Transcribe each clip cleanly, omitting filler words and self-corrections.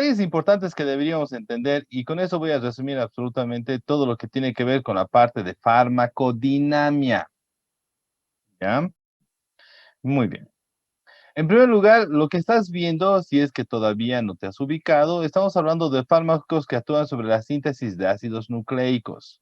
detalles importantes que deberíamos entender, y con eso voy a resumir absolutamente todo lo que tiene que ver con la parte de farmacodinamia. ¿Ya? Muy bien. En primer lugar, lo que estás viendo, si es que todavía no te has ubicado, estamos hablando de fármacos que actúan sobre la síntesis de ácidos nucleicos.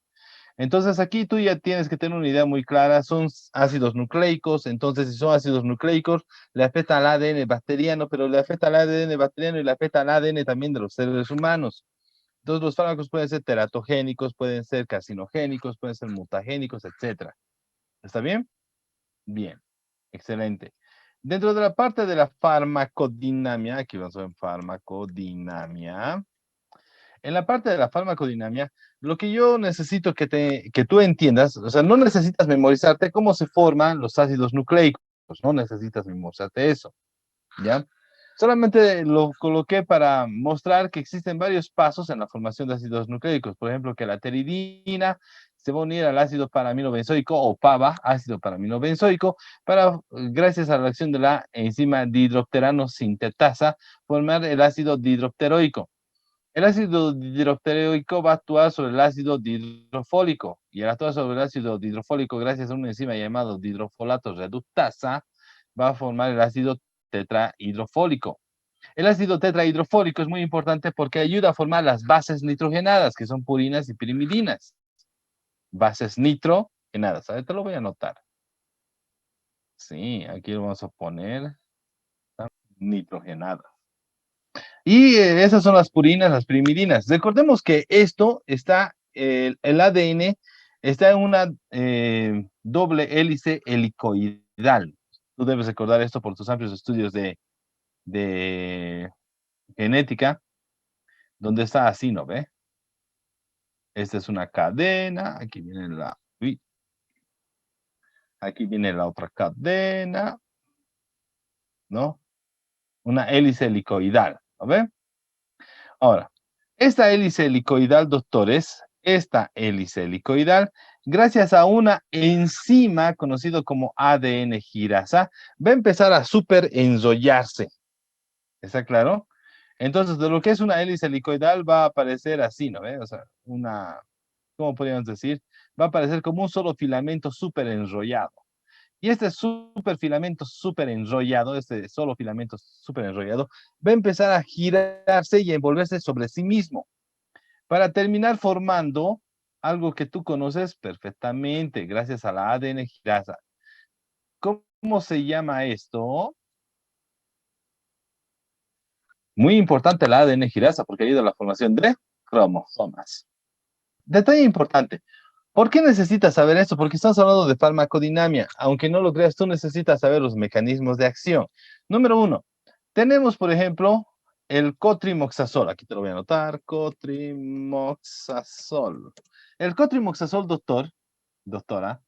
Entonces aquí tú ya tienes que tener una idea muy clara, son ácidos nucleicos, entonces si son ácidos nucleicos, le afecta al ADN bacteriano, pero le afecta al ADN bacteriano y le afecta al ADN también de los seres humanos. Entonces los fármacos pueden ser teratogénicos, pueden ser carcinogénicos, pueden ser mutagénicos, etcétera. ¿Está bien? Bien, excelente. Dentro de la parte de la farmacodinamia, aquí vamos a ver farmacodinamia. En la parte de la farmacodinamia, lo que yo necesito que tú entiendas, o sea, no necesitas memorizarte cómo se forman los ácidos nucleicos, no necesitas memorizarte eso, ¿ya? Solamente lo coloqué para mostrar que existen varios pasos en la formación de ácidos nucleicos. Por ejemplo, que la pteridina se va a unir al ácido paraminobenzoico o PABA, ácido paraminobenzoico, para, gracias a la acción de la enzima dihidropterano sintetasa, formar el ácido dihidropteroico. El ácido dihidropteroico va a actuar sobre el ácido dihidrofólico, y al actuar sobre el ácido dihidrofólico, gracias a una enzima llamado dihidrofolato reductasa, va a formar el ácido tetrahidrofólico. El ácido tetrahidrofólico es muy importante porque ayuda a formar las bases nitrogenadas, que son purinas y pirimidinas. Bases nitrogenadas. A ver, te lo voy a anotar. Sí, aquí lo vamos a poner nitrogenadas. Y esas son las purinas, las pirimidinas. Recordemos que esto está, el ADN está en una doble hélice helicoidal. Tú debes recordar esto por tus amplios estudios de genética, donde está así, ¿no ve? Esta es una cadena, aquí viene la otra cadena, ¿no? Una hélice helicoidal, ¿no ve? Ahora, esta hélice helicoidal, doctores, esta hélice helicoidal, gracias a una enzima conocido como ADN girasa, va a empezar a superenrollarse. ¿Está claro? Entonces, de lo que es una hélice helicoidal va a aparecer así, ¿no ve? O sea, ¿cómo podríamos decir? Va a aparecer como un solo filamento súper enrollado. Y este superfilamento súper enrollado, este solo filamento súper enrollado, va a empezar a girarse y a envolverse sobre sí mismo, para terminar formando algo que tú conoces perfectamente, gracias a la ADN girasa. ¿Cómo se llama esto? Muy importante la ADN girasa, porque ayuda a la formación de cromosomas. Detalle importante. ¿Por qué necesitas saber esto? Porque estamos hablando de farmacodinamia. Aunque no lo creas, tú necesitas saber los mecanismos de acción. Número uno, tenemos, por ejemplo, el cotrimoxazol. Aquí te lo voy a anotar. Cotrimoxazol. El cotrimoxazol, doctora,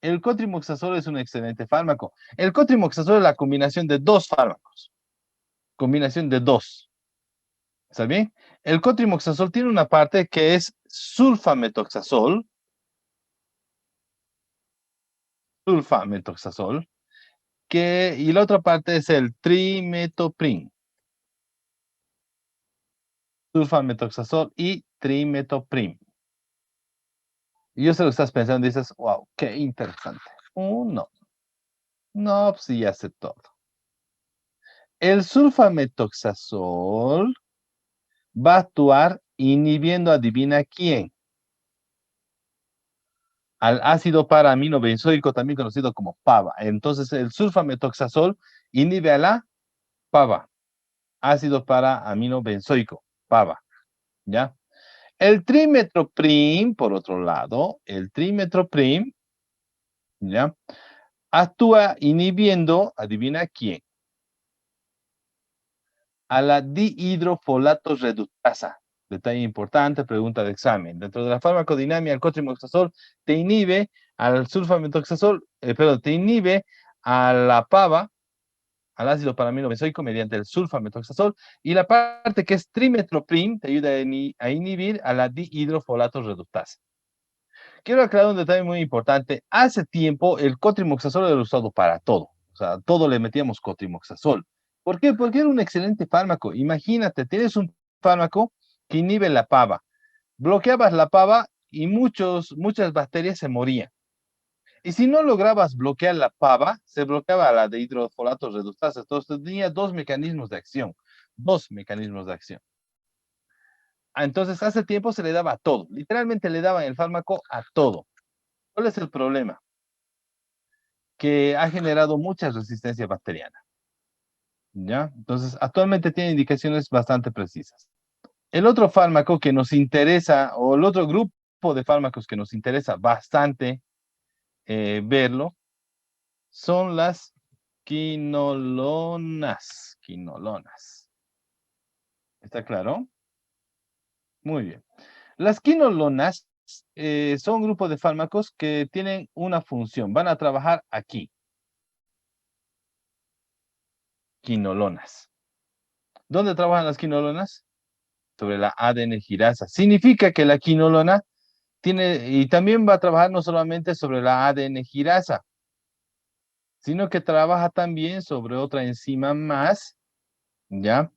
el cotrimoxazol es un excelente fármaco. El cotrimoxazol es la combinación de dos fármacos. Combinación de dos. ¿Está bien? El cotrimoxazol tiene una parte que es sulfametoxazol, y la otra parte es el trimetoprim, sulfametoxazol y trimetoprim. Y yo sé lo que estás pensando y dices, wow, qué interesante. No, no, pues sí, ya sé todo. El sulfametoxazol va a actuar inhibiendo, adivina quién, al ácido para-aminobenzoico, también conocido como PABA. Entonces, el sulfametoxazol inhibe a la PABA, ácido para-aminobenzoico, PABA, ¿ya? El trimetoprim, por otro lado, el trimetoprim, ¿ya? Actúa inhibiendo, adivina quién, a la dihidrofolato reductasa. Detalle importante, pregunta de examen. Dentro de la farmacodinamia, el cotrimoxazol te inhibe al sulfametoxazol, perdón, te inhibe a la PABA, al ácido paraminobenzoico mediante el sulfametoxazol, y la parte que es trimetoprim te ayuda a inhibir a la dihidrofolato reductasa. Quiero aclarar un detalle muy importante. Hace tiempo el cotrimoxazol era usado para todo. O sea, todo le metíamos cotrimoxazol. ¿Por qué? Porque era un excelente fármaco. Imagínate, tienes un fármaco que inhibe la pava. Bloqueabas la pava y muchas bacterias se morían. Y si no lograbas bloquear la pava, se bloqueaba la de hidrofolatos reductasa. Entonces tenía dos mecanismos de acción. Dos mecanismos de acción. Entonces hace tiempo se le daba a todo. Literalmente le daban el fármaco a todo. ¿Cuál es el problema? Que ha generado mucha resistencia bacteriana. ¿Ya? Entonces, actualmente tiene indicaciones bastante precisas. El otro fármaco que nos interesa, o el otro grupo de fármacos que nos interesa bastante verlo, son las quinolonas. Quinolonas. ¿Está claro? Muy bien. Las quinolonas son un grupo de fármacos que tienen una función. Van a trabajar aquí. Quinolonas. ¿Dónde trabajan las quinolonas? Sobre la ADN girasa. Significa que la quinolona tiene, y también va a trabajar no solamente sobre la ADN girasa, sino que trabaja también sobre otra enzima más, ¿ya?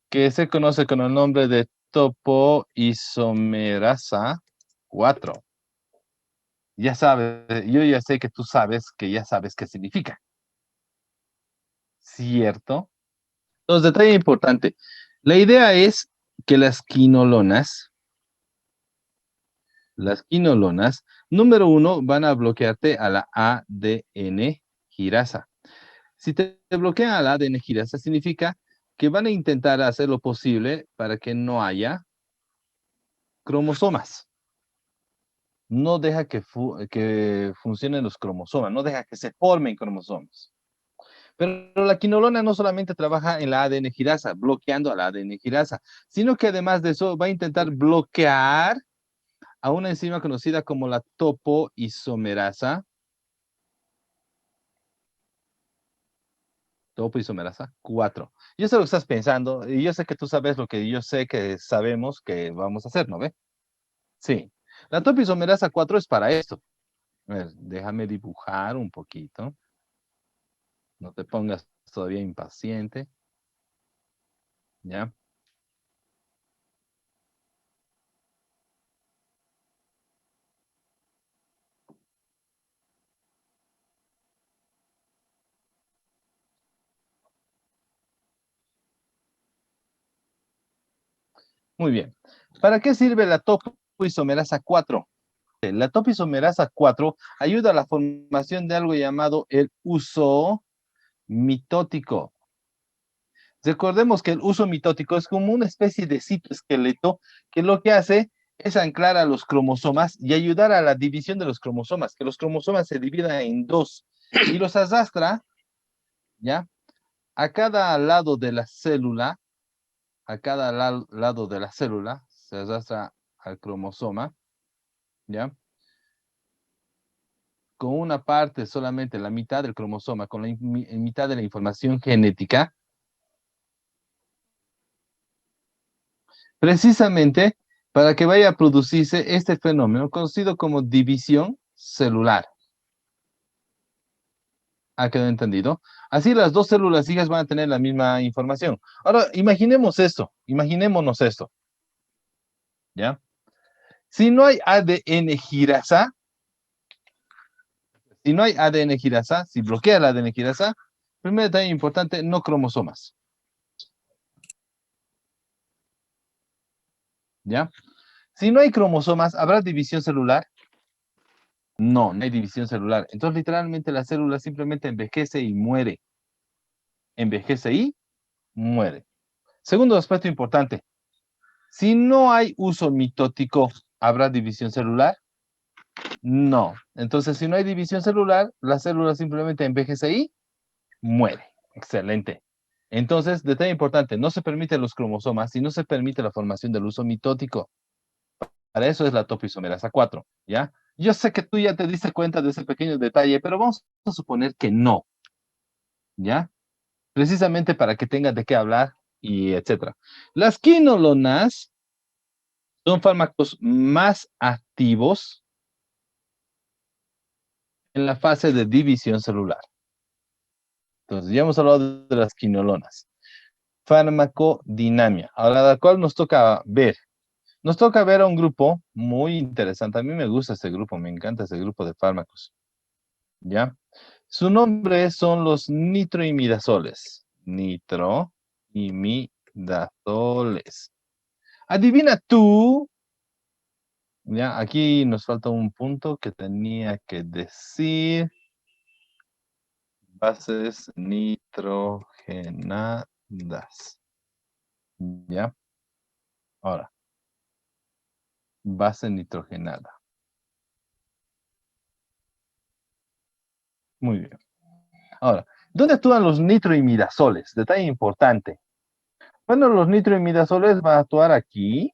Que se conoce con el nombre de topoisomerasa 4. Ya sabes, yo ya sé que tú sabes que ya sabes qué significa, ¿cierto? Entonces, detalle importante. La idea es que las quinolonas, número uno, van a bloquearte a la ADN girasa. Si te bloquean a la ADN girasa, significa que van a intentar hacer lo posible para que no haya cromosomas. No deja que funcionen los cromosomas, no deja que se formen cromosomas. Pero la quinolona no solamente trabaja en la ADN girasa, bloqueando a la ADN girasa, sino que además de eso va a intentar bloquear a una enzima conocida como la topoisomerasa 4. Yo sé lo que estás pensando y yo sé que tú sabes lo que yo sé que sabemos que vamos a hacer, ¿no ve? Sí. La topoisomerasa 4 es para esto. A ver, déjame dibujar un poquito. No te pongas todavía impaciente. ¿Ya? Muy bien. ¿Para qué sirve la topoisomerasa 4? La topoisomerasa 4 ayuda a la formación de algo llamado el uso mitótico. Recordemos que el uso mitótico es como una especie de citoesqueleto que lo que hace es anclar a los cromosomas y ayudar a la división de los cromosomas, que los cromosomas se dividan en dos y los arrastra, ¿ya? A cada lado de la célula, a cada lado de la célula se arrastra al cromosoma, ¿ya? Con una parte solamente, la mitad del cromosoma, con la mitad de la información genética, precisamente para que vaya a producirse este fenómeno conocido como división celular. ¿Ha quedado entendido? Así las dos células hijas van a tener la misma información. Ahora, imaginémonos esto, ¿ya? Si no hay ADN girasa, si bloquea el ADN girasa, primer detalle importante, no cromosomas, ¿ya? Si no hay cromosomas, ¿habrá división celular? No, no hay división celular. Entonces, literalmente, la célula simplemente envejece y muere. Envejece y muere. Segundo aspecto importante. Si no hay uso mitótico, ¿habrá división celular? No. Entonces, si no hay división celular, la célula simplemente envejece y muere. Excelente. Entonces, detalle importante, no se permiten los cromosomas y no se permite la formación del uso mitótico. Para eso es la topoisomerasa 4, ¿ya? Yo sé que tú ya te diste cuenta de ese pequeño detalle, pero vamos a suponer que no, ¿ya? Precisamente para que tengas de qué hablar y etcétera. Las quinolonas son fármacos más activos en la fase de división celular. Entonces, ya hemos hablado de las quinolonas. Farmacodinamia. Ahora, la cual nos toca ver. Nos toca ver a un grupo muy interesante. A mí me gusta este grupo, me encanta este grupo de fármacos. ¿Ya? Su nombre son los nitroimidazoles. Nitroimidazoles. Adivina tú. Ya, aquí nos falta un punto que tenía que decir. Bases nitrogenadas. ¿Ya? Ahora, base nitrogenada. Muy bien. Ahora, ¿dónde actúan los nitroimidazoles? Detalle importante. Bueno, los nitroimidazoles van a actuar aquí,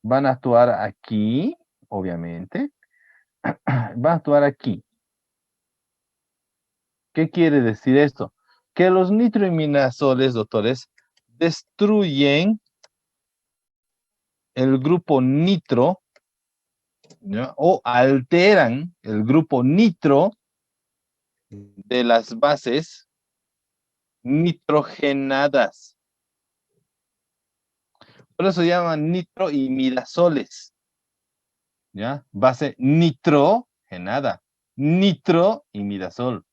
van a actuar aquí, obviamente, van a actuar aquí. ¿Qué quiere decir esto? Que los nitroimidazoles, doctores, destruyen el grupo nitro, ¿ya? O alteran el grupo nitro de las bases nitrogenadas. Por eso se llaman nitroimidazoles. ¿Ya? Base nitrogenada. Nitroimidazol.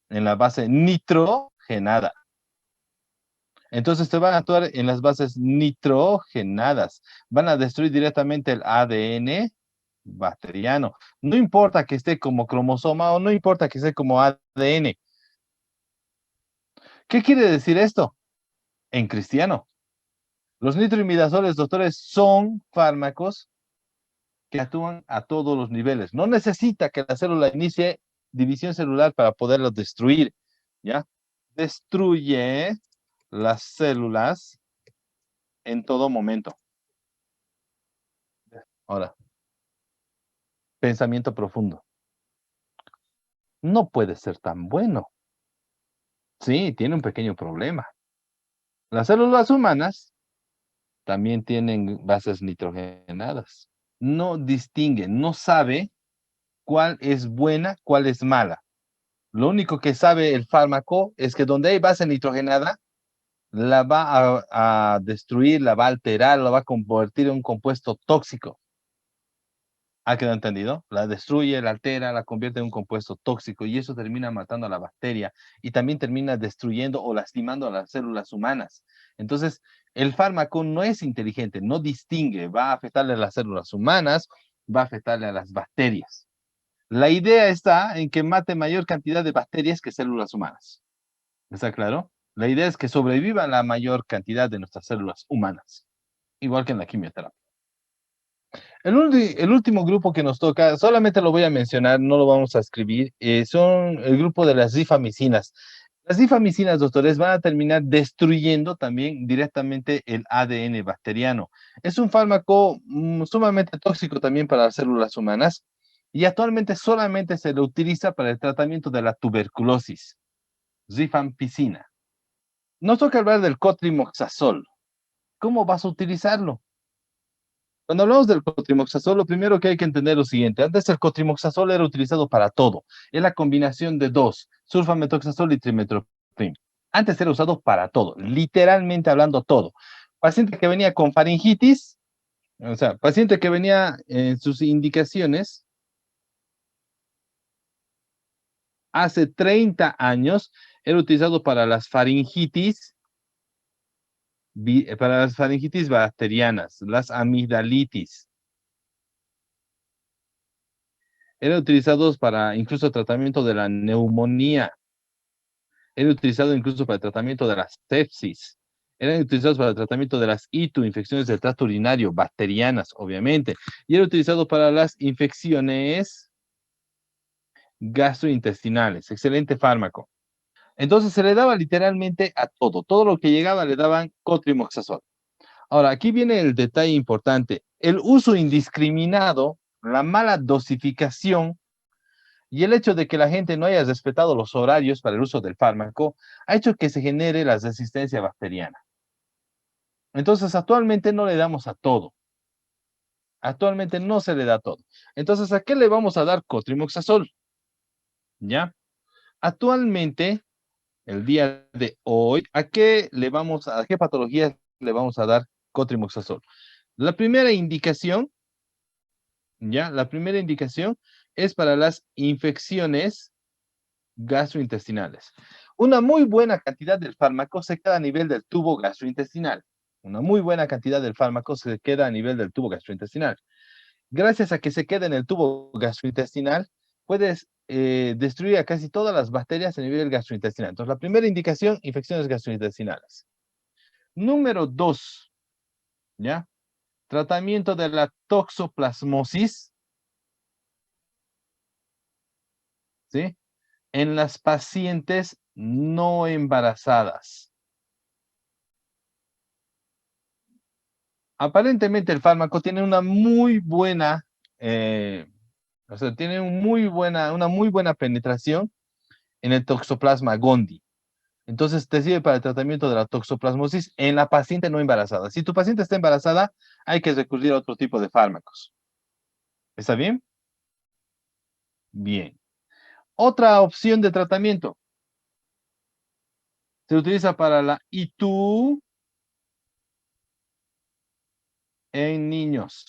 En la base nitrogenada. Entonces te van a actuar en las bases nitrogenadas. Van a destruir directamente el ADN bacteriano. No importa que esté como cromosoma o no importa que esté como ADN. ¿Qué quiere decir esto? En cristiano. Los nitroimidazoles, doctores, son fármacos que actúan a todos los niveles. No necesita que la célula inicie división celular para poderlos destruir, ¿ya? Destruye las células en todo momento. Ahora, pensamiento profundo. No puede ser tan bueno. Sí, tiene un pequeño problema. Las células humanas también tienen bases nitrogenadas. No distingue, no sabe cuál es buena, cuál es mala. Lo único que sabe el fármaco es que donde hay base nitrogenada, la va a destruir, la va a alterar, la va a convertir en un compuesto tóxico. ¿Ha quedado entendido? La destruye, la altera, la convierte en un compuesto tóxico y eso termina matando a la bacteria y también termina destruyendo o lastimando a las células humanas. Entonces, el fármaco no es inteligente, no distingue, va a afectarle a las células humanas, va a afectarle a las bacterias. La idea está en que mate mayor cantidad de bacterias que células humanas. ¿Está claro? La idea es que sobreviva la mayor cantidad de nuestras células humanas, igual que en la quimioterapia. El último grupo que nos toca, solamente lo voy a mencionar, no lo vamos a escribir, son el grupo de las rifamicinas. Las rifamicinas, doctores, van a terminar destruyendo también directamente el ADN bacteriano. Es un fármaco sumamente tóxico también para las células humanas y actualmente solamente se lo utiliza para el tratamiento de la tuberculosis. Rifampicina. Nos toca hablar del cotrimoxazol. ¿Cómo vas a utilizarlo? Cuando hablamos del cotrimoxazol, lo primero que hay que entender es lo siguiente. Antes el cotrimoxazol era utilizado para todo. Es la combinación de dos, sulfametoxazol y trimethoprim. Antes era usado para todo, literalmente hablando todo. Paciente que venía con faringitis, o sea, paciente que venía en sus indicaciones hace 30 años, era utilizado para las faringitis bacterianas, las amigdalitis. Eran utilizados para incluso tratamiento de la neumonía. Era utilizado incluso para el tratamiento de la sepsis. Eran utilizados para el tratamiento de las ITU, infecciones del tracto urinario, bacterianas, obviamente. Y era utilizado para las infecciones gastrointestinales. Excelente fármaco. Entonces se le daba literalmente a todo. Todo lo que llegaba le daban cotrimoxazol. Ahora, aquí viene el detalle importante. El uso indiscriminado, la mala dosificación y el hecho de que la gente no haya respetado los horarios para el uso del fármaco ha hecho que se genere la resistencia bacteriana. Entonces, actualmente no le damos a todo. Actualmente no se le da todo. Entonces, ¿a qué le vamos a dar cotrimoxazol? ¿Ya? Actualmente, el día de hoy, ¿a qué patologías le vamos a dar cotrimoxazol? La primera indicación, ¿ya? La primera indicación es para las infecciones gastrointestinales. Una muy buena cantidad del fármaco se queda a nivel del tubo gastrointestinal. Una muy buena cantidad del fármaco se queda a nivel del tubo gastrointestinal. Gracias a que se queda en el tubo gastrointestinal, puedes destruir a casi todas las bacterias a nivel gastrointestinal. Entonces, la primera indicación, infecciones gastrointestinales. Número 2, ¿ya? Tratamiento de la toxoplasmosis, ¿sí? En las pacientes no embarazadas. Aparentemente el fármaco tiene una muy buena, tiene una muy buena penetración en el Toxoplasma gondii. Entonces te sirve para el tratamiento de la toxoplasmosis en la paciente no embarazada. Si tu paciente está embarazada, hay que recurrir a otro tipo de fármacos. ¿Está bien? Bien. Otra opción de tratamiento. Se utiliza para la ITU en niños.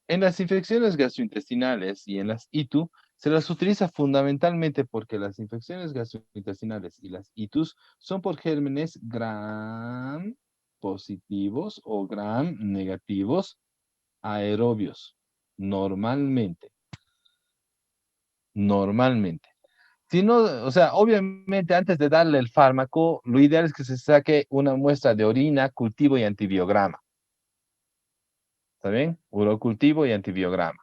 En las infecciones gastrointestinales y en las ITU se las utiliza fundamentalmente porque las infecciones gastrointestinales y las ITUs son por gérmenes gram positivos o gram negativos aerobios. Normalmente. Normalmente. Si no, o sea, obviamente antes de darle el fármaco, lo ideal es que se saque una muestra de orina, cultivo y antibiograma. ¿Está bien? Urocultivo y antibiograma.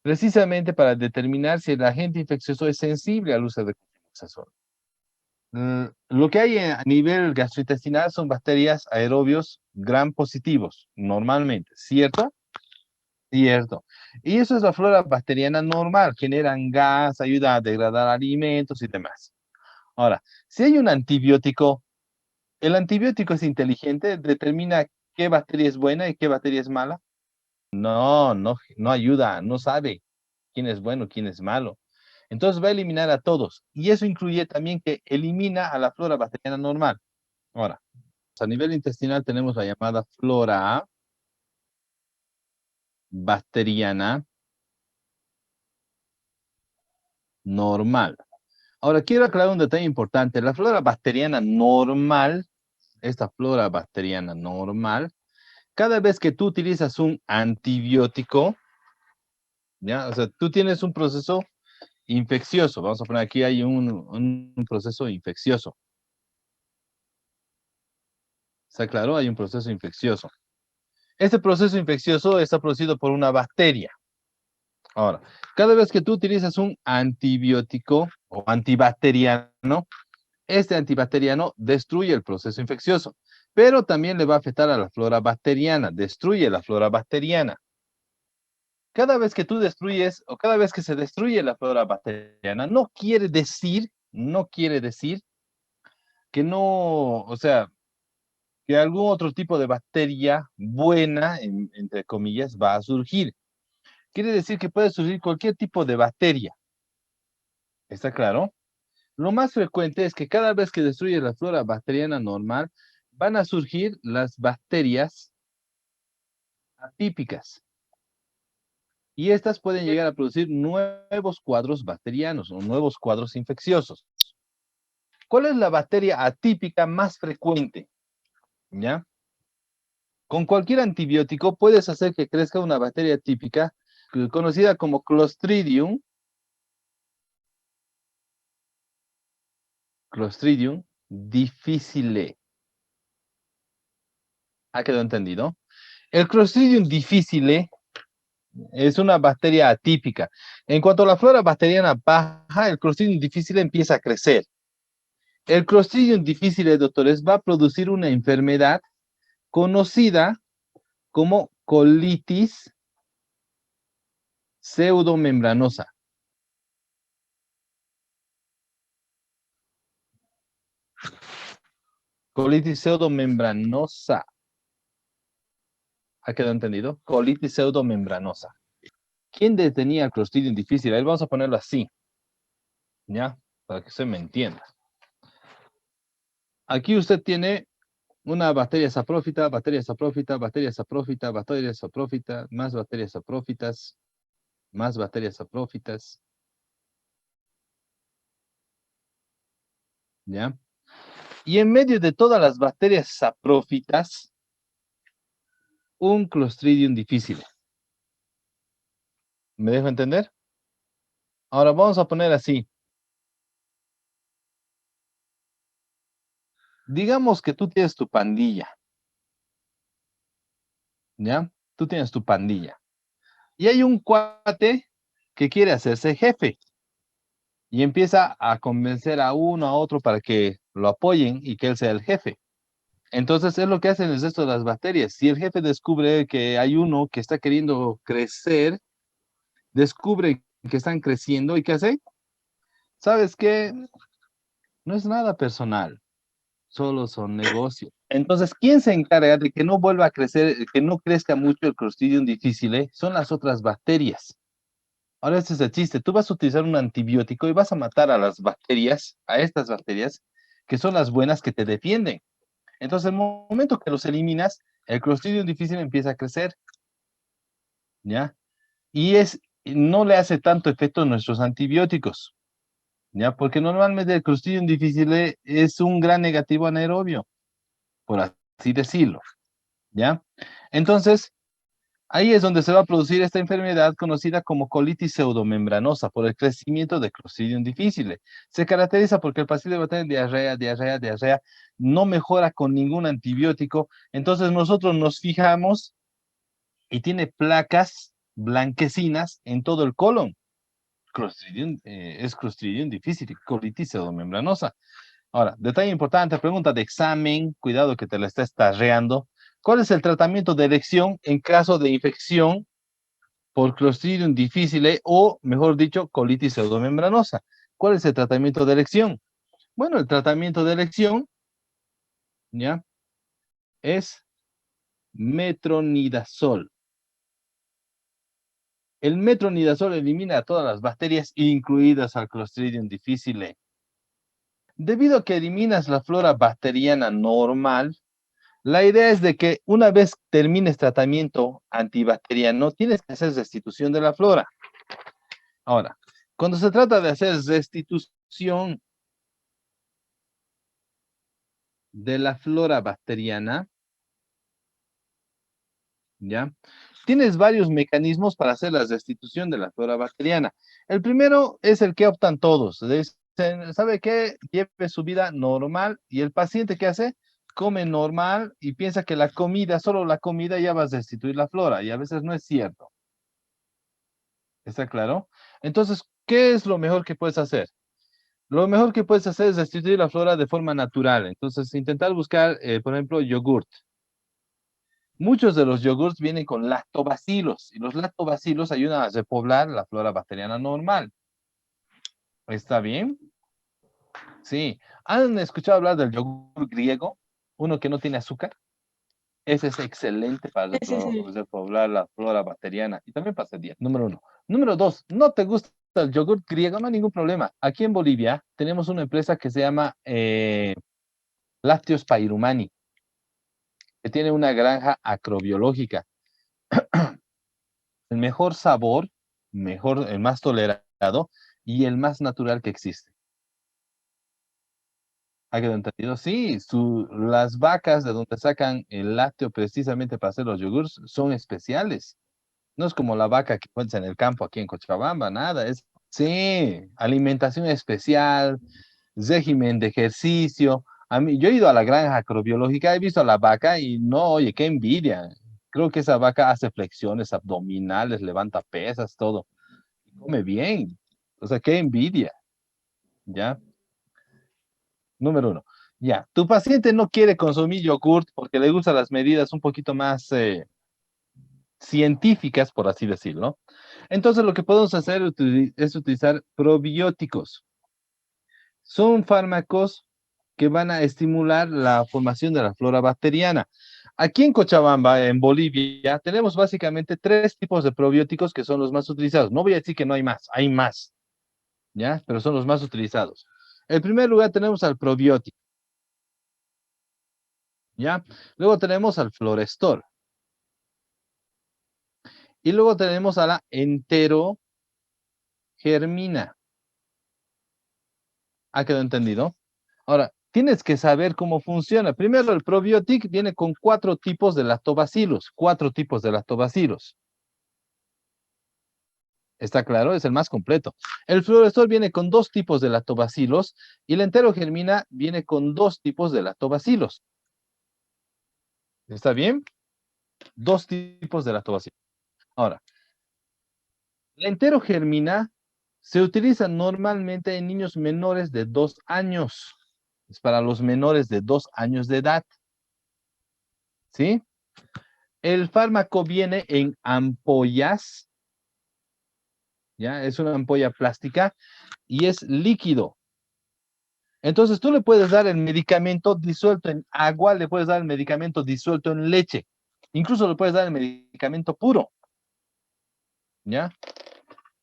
Precisamente para determinar si el agente infeccioso es sensible al uso de cotrimoxazol. Lo que hay a nivel gastrointestinal son bacterias aerobios gram positivos, normalmente, ¿cierto? Cierto. Y eso es la flora bacteriana normal, generan gas, ayuda a degradar alimentos y demás. Ahora, si hay un antibiótico, el antibiótico es inteligente, determina qué bacteria es buena y qué bacteria es mala. No, no, no ayuda, no sabe quién es bueno, quién es malo. Entonces va a eliminar a todos. Y eso incluye también que elimina a la flora bacteriana normal. Ahora, a nivel intestinal tenemos la llamada flora bacteriana normal. Ahora, quiero aclarar un detalle importante. La flora bacteriana normal, esta flora bacteriana normal, cada vez que tú utilizas un antibiótico, ¿ya? O sea, tú tienes un proceso infeccioso. Vamos a poner aquí, hay un proceso infeccioso. ¿Está claro? Hay un proceso infeccioso. Este proceso infeccioso está producido por una bacteria. Ahora, cada vez que tú utilizas un antibiótico o antibacteriano, este antibacteriano destruye el proceso infeccioso, pero también le va a afectar a la flora bacteriana, destruye la flora bacteriana. Cada vez que tú destruyes o cada vez que se destruye la flora bacteriana, no quiere decir que no, o sea, que algún otro tipo de bacteria buena, entre comillas, va a surgir. Quiere decir que puede surgir cualquier tipo de bacteria. ¿Está claro? Lo más frecuente es que cada vez que destruye la flora bacteriana normal, van a surgir las bacterias atípicas. Y estas pueden llegar a producir nuevos cuadros bacterianos o nuevos cuadros infecciosos. ¿Cuál es la bacteria atípica más frecuente? ¿Ya? Con cualquier antibiótico puedes hacer que crezca una bacteria típica conocida como Clostridium difficile. ¿Ha quedado entendido? El Clostridium difficile es una bacteria atípica. En cuanto a la flora bacteriana baja, el Clostridium difficile empieza a crecer. El Clostridium difficile, doctores, va a producir una enfermedad conocida como colitis pseudomembranosa. Colitis pseudomembranosa. ¿Ha quedado entendido? Colitis pseudomembranosa. ¿Quién detenía el Clostridium difficile? A ver, vamos a ponerlo así. ¿ya? Para que se me entienda. Aquí usted tiene una bacteria saprófita, bacteria saprófita, bacteria saprófita, bacteria saprófita, más bacterias saprófitas, más bacterias saprófitas, ¿ya? Y en medio de todas las bacterias saprófitas, un Clostridium difficile. ¿Me dejo entender? Ahora vamos a poner así. Digamos que tú tienes tu pandilla, ¿ya? Tú tienes tu pandilla. Y hay un cuate que quiere hacerse jefe y empieza a convencer a uno, a otro para que lo apoyen y que él sea el jefe. Entonces es lo que hacen es esto de las bacterias. Si el jefe descubre que hay uno que está queriendo crecer, descubre que están creciendo y ¿qué hace? ¿Sabes qué? No es nada personal, solo son negocios. Entonces, ¿quién se encarga de que no vuelva a crecer, que no crezca mucho el Clostridium difficile? Son las otras bacterias. Ahora, este es el chiste. Tú vas a utilizar un antibiótico y vas a matar a las bacterias, a estas bacterias, que son las buenas que te defienden. Entonces, el momento que los eliminas, el Clostridium difficile empieza a crecer, ¿ya? No le hace tanto efecto a nuestros antibióticos, ¿ya? Porque normalmente el Clostridium difficile es un gran negativo anaerobio, por así decirlo, ¿ya? Entonces, ahí es donde se va a producir esta enfermedad conocida como colitis pseudomembranosa por el crecimiento de Clostridium difficile. Se caracteriza porque el paciente va a tener diarrea, diarrea, diarrea, no mejora con ningún antibiótico. Entonces nosotros nos fijamos y tiene placas blanquecinas en todo el colon. Es Clostridium difficile, colitis pseudomembranosa. Ahora, detalle importante, pregunta de examen, cuidado que te la estés tarreando. ¿Cuál es el tratamiento de elección en caso de infección por Clostridium difficile o, mejor dicho, colitis pseudomembranosa? ¿Cuál es el tratamiento de elección? Bueno, el tratamiento de elección, ¿ya? Es metronidazol. El metronidazol elimina a todas las bacterias, incluidas al Clostridium difficile. Debido a que eliminas la flora bacteriana normal, la idea es de que una vez termines tratamiento antibacteriano, tienes que hacer restitución de la flora. Ahora, cuando se trata de hacer restitución de la flora bacteriana, ¿ya? Tienes varios mecanismos para hacer la restitución de la flora bacteriana. El primero es el que optan todos. Dicen, ¿sabe qué? Lleve su vida normal y el paciente ¿qué hace? Come normal y piensa que la comida, solo la comida ya va a restituir la flora y a veces no es cierto. ¿Está claro? Entonces, ¿qué es lo mejor que puedes hacer? Lo mejor que puedes hacer es restituir la flora de forma natural. Entonces, intentar buscar, por ejemplo, yogurt. Muchos de los yogurts vienen con lactobacilos y los lactobacilos ayudan a repoblar la flora bacteriana normal. ¿Está bien? Sí. ¿Han escuchado hablar del yogur griego? Uno que no tiene azúcar. Ese es excelente para Sí, sí. repoblar la flora bacteriana y también para hacer dieta. Número uno. Número dos, ¿no te gusta el yogur griego? No hay ningún problema. Aquí en Bolivia tenemos una empresa que se llama Lácteos Pairumani, que tiene una granja acrobiológica. El mejor sabor, mejor, el más tolerado y el más natural que existe. ¿Ha quedado entendido? Sí, las vacas de donde sacan el lácteo precisamente para hacer los yogurts son especiales. No es como la vaca que encuentras en el campo aquí en Cochabamba, nada. Sí, alimentación especial, régimen de ejercicio. Yo he ido a la granja acrobiológica, he visto a la vaca y no, oye, qué envidia. Creo que esa vaca hace flexiones abdominales, levanta pesas, todo. Come bien. O sea, qué envidia. ¿Ya? Número uno. Ya, tu paciente no quiere consumir yogurt porque le gustan las medidas un poquito más científicas, por así decirlo. Entonces, lo que podemos hacer es utilizar probióticos. Son fármacos que van a estimular la formación de la flora bacteriana. Aquí en Cochabamba, en Bolivia, tenemos básicamente tres tipos de probióticos que son los más utilizados. No voy a decir que no hay más, hay más. ¿ya? Pero son los más utilizados. En primer lugar tenemos al probiótico, ¿ya? Luego tenemos al Florestor. Y luego tenemos a la enterogermina. ¿Ha quedado entendido? Ahora, tienes que saber cómo funciona. Primero, el probiótico viene con 4 tipos de lactobacilos. 4 tipos de lactobacilos. ¿Está claro? Es el más completo. El Florestor viene con 2 tipos de lactobacilos y la enterogermina viene con 2 tipos de lactobacilos. ¿Está bien? 2 tipos de lactobacilos. Ahora, la enterogermina se utiliza normalmente en niños menores de 2 años. Es para los menores de 2 años de edad. ¿Sí? El fármaco viene en ampollas, ¿ya? Es una ampolla plástica y es líquido. Entonces tú le puedes dar el medicamento disuelto en agua, le puedes dar el medicamento disuelto en leche, incluso le puedes dar el medicamento puro, ¿ya?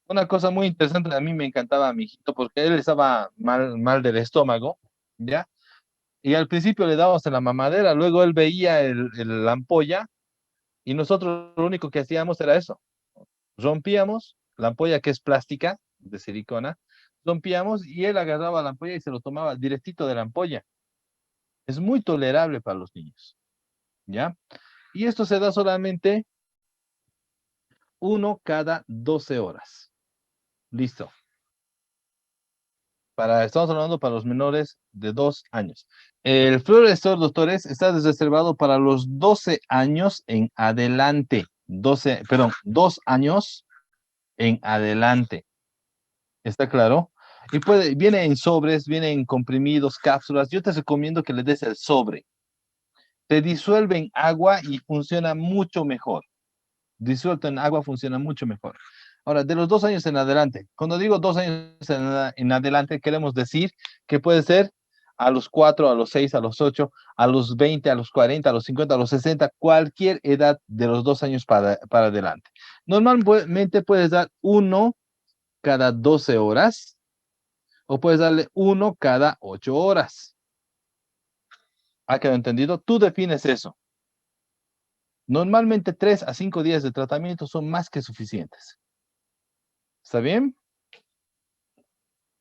Una cosa muy interesante, a mí me encantaba a mi hijito porque él estaba mal del estómago, ¿ya? Y al principio le dábamos en la mamadera, luego él veía la ampolla y nosotros lo único que hacíamos era eso. Rompíamos la ampolla que es plástica, de silicona, rompíamos y él agarraba la ampolla y se lo tomaba directito de la ampolla. Es muy tolerable para los niños, ¿ya? Y esto se da solamente uno cada 12 horas. Listo. Estamos hablando para los menores de 2 años. El Florestor, doctores, está reservado para los 12 años en adelante. 12, perdón, 2 años en adelante. ¿Está claro? Y viene en sobres, viene en comprimidos, cápsulas. Yo te recomiendo que le des el sobre. Se disuelve en agua y funciona mucho mejor. Disuelto en agua funciona mucho mejor. Ahora, de los 2 años en adelante, cuando digo 2 años en adelante, queremos decir que puede ser a los 4, a los 6, a los 8, a los 20, a los 40, a los 50, a los 60, cualquier edad de los 2 años para adelante. Normalmente puedes dar uno cada 12 horas o puedes darle uno cada 8 horas. ¿Ha quedado entendido? Tú defines eso. Normalmente 3 a 5 días de tratamiento son más que suficientes. ¿Está bien?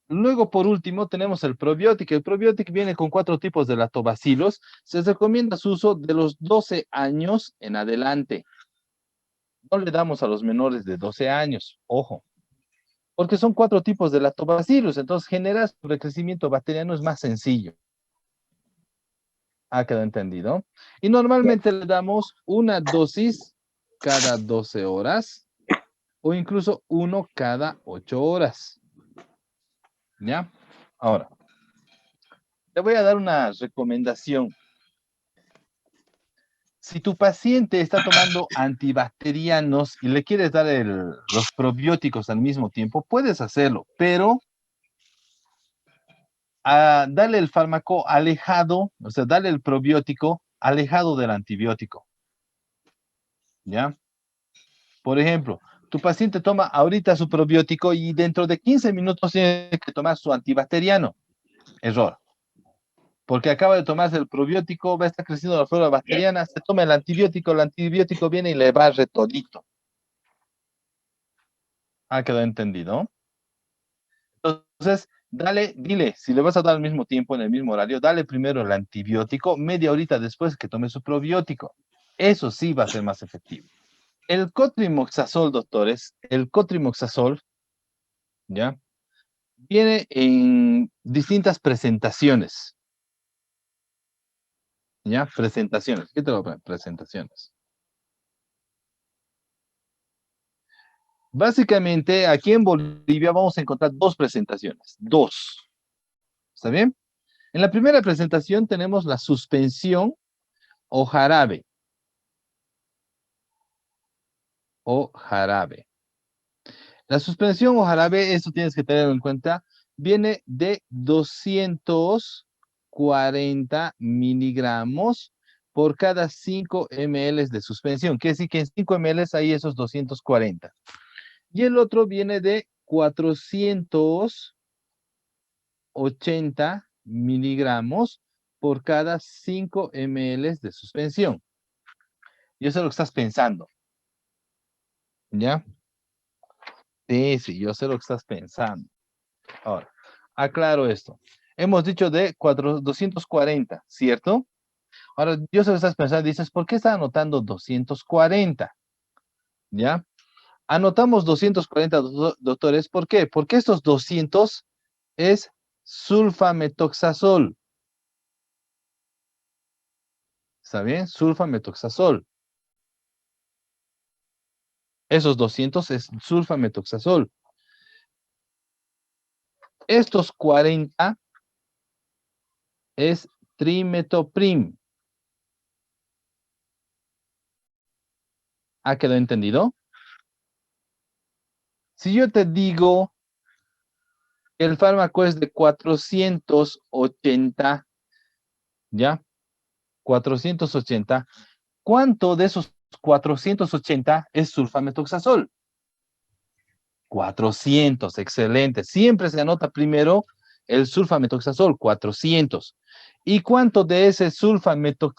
Luego, por último, tenemos el probiótico. El probiótico viene con 4 tipos de lactobacilos. Se recomienda su uso de los 12 años en adelante. No le damos a los menores de 12 años, ojo, porque son 4 tipos de lactobacilos. Entonces, generar su recrecimiento bacteriano es más sencillo. ¿Ha quedado entendido? Y normalmente le damos una dosis cada 12 horas o incluso uno cada 8 horas. ¿Ya? Ahora, te voy a dar una recomendación. Si tu paciente está tomando antibacterianos y le quieres dar los probióticos al mismo tiempo, puedes hacerlo, pero dale el fármaco alejado, o sea, dale el probiótico alejado del antibiótico. ¿Ya? Por ejemplo, tu paciente toma ahorita su probiótico y dentro de 15 minutos tiene que tomar su antibacteriano. Error. Porque acaba de tomarse el probiótico, va a estar creciendo la flora bacteriana, se toma el antibiótico viene y le barre todito. ¿Ha quedado entendido? Entonces, dile, si le vas a dar al mismo tiempo, en el mismo horario, dale primero el antibiótico, media horita después que tome su probiótico. Eso sí va a ser más efectivo. El cotrimoxazol, doctores, el cotrimoxazol, ¿ya? Viene en distintas presentaciones, ¿ya? Presentaciones. ¿Qué te lo ponen? Presentaciones. Básicamente, aquí en Bolivia vamos a encontrar 2 presentaciones. 2. ¿Está bien? En la primera presentación tenemos la suspensión o jarabe. O jarabe. La suspensión o jarabe, eso tienes que tenerlo en cuenta, viene de 240 miligramos por cada 5 ml de suspensión. Quiere decir que en 5 ml hay esos 240. Y el otro viene de 400 80 miligramos por cada 5 ml de suspensión. Yo sé lo que estás pensando. ¿Ya? Sí, sí, yo sé lo que estás pensando. Ahora, aclaro esto. Hemos dicho de 240, ¿cierto? Ahora, yo sé lo que estás pensando. Dices, ¿por qué está anotando 240? ¿Ya? Anotamos 240, doctores. ¿Por qué? Porque estos 200 es sulfametoxazol. ¿Está bien? Sulfametoxazol. Esos 200 es sulfametoxazol. Estos 40 es trimetoprim. ¿Ha quedado entendido? Si yo te digo que el fármaco es de 480, ¿ya? 480. ¿Cuánto de esos 480 es sulfametoxazol? 400, excelente. Siempre se anota primero el sulfametoxazol, 400. ¿Y cuánto de ese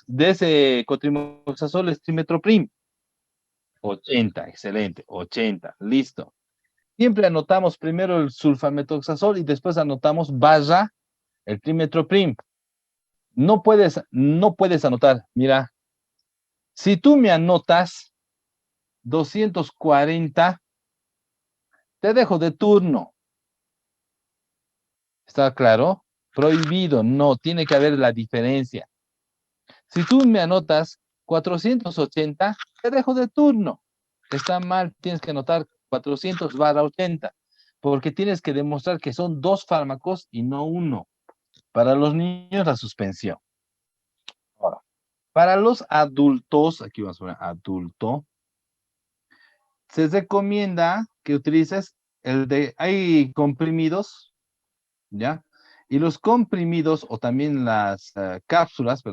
de ese cotrimoxazol es trimetoprim? 80, excelente, 80, listo. Siempre anotamos primero el sulfametoxazol y después anotamos barra el trimetoprim. No puedes anotar, mira, si tú me anotas 240, te dejo de turno. ¿Está claro? Prohibido, no, tiene que haber la diferencia. Si tú me anotas 480, te dejo de turno. Está mal, tienes que anotar 400/80, porque tienes que demostrar que son dos fármacos y no uno. Para los niños, la suspensión. Ahora, para los adultos, aquí vamos a poner adulto, se recomienda que utilices hay comprimidos, ¿ya? Y los comprimidos o también las cápsulas,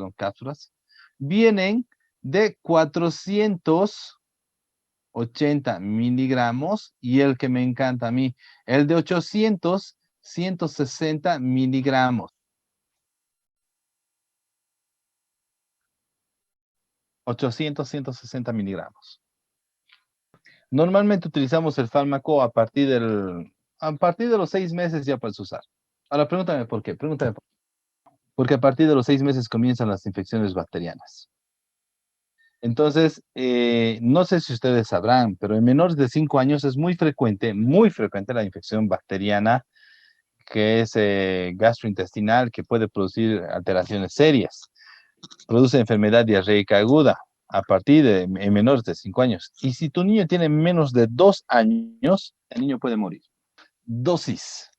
vienen de 480 miligramos y el que me encanta a mí, el de 800, 160 miligramos. 800, 160 miligramos. Normalmente utilizamos el fármaco a partir de los 6 meses ya puedes usar. Ahora pregúntame por qué. Pregúntame por qué. Porque a partir de los 6 meses comienzan las infecciones bacterianas. Entonces, no sé si ustedes sabrán, pero en menores de 5 años es muy frecuente la infección bacteriana, que es gastrointestinal, que puede producir alteraciones serias. Produce enfermedad diarreica aguda en menores de 5 años. Y si tu niño tiene menos de 2 años, el niño puede morir. Dosis,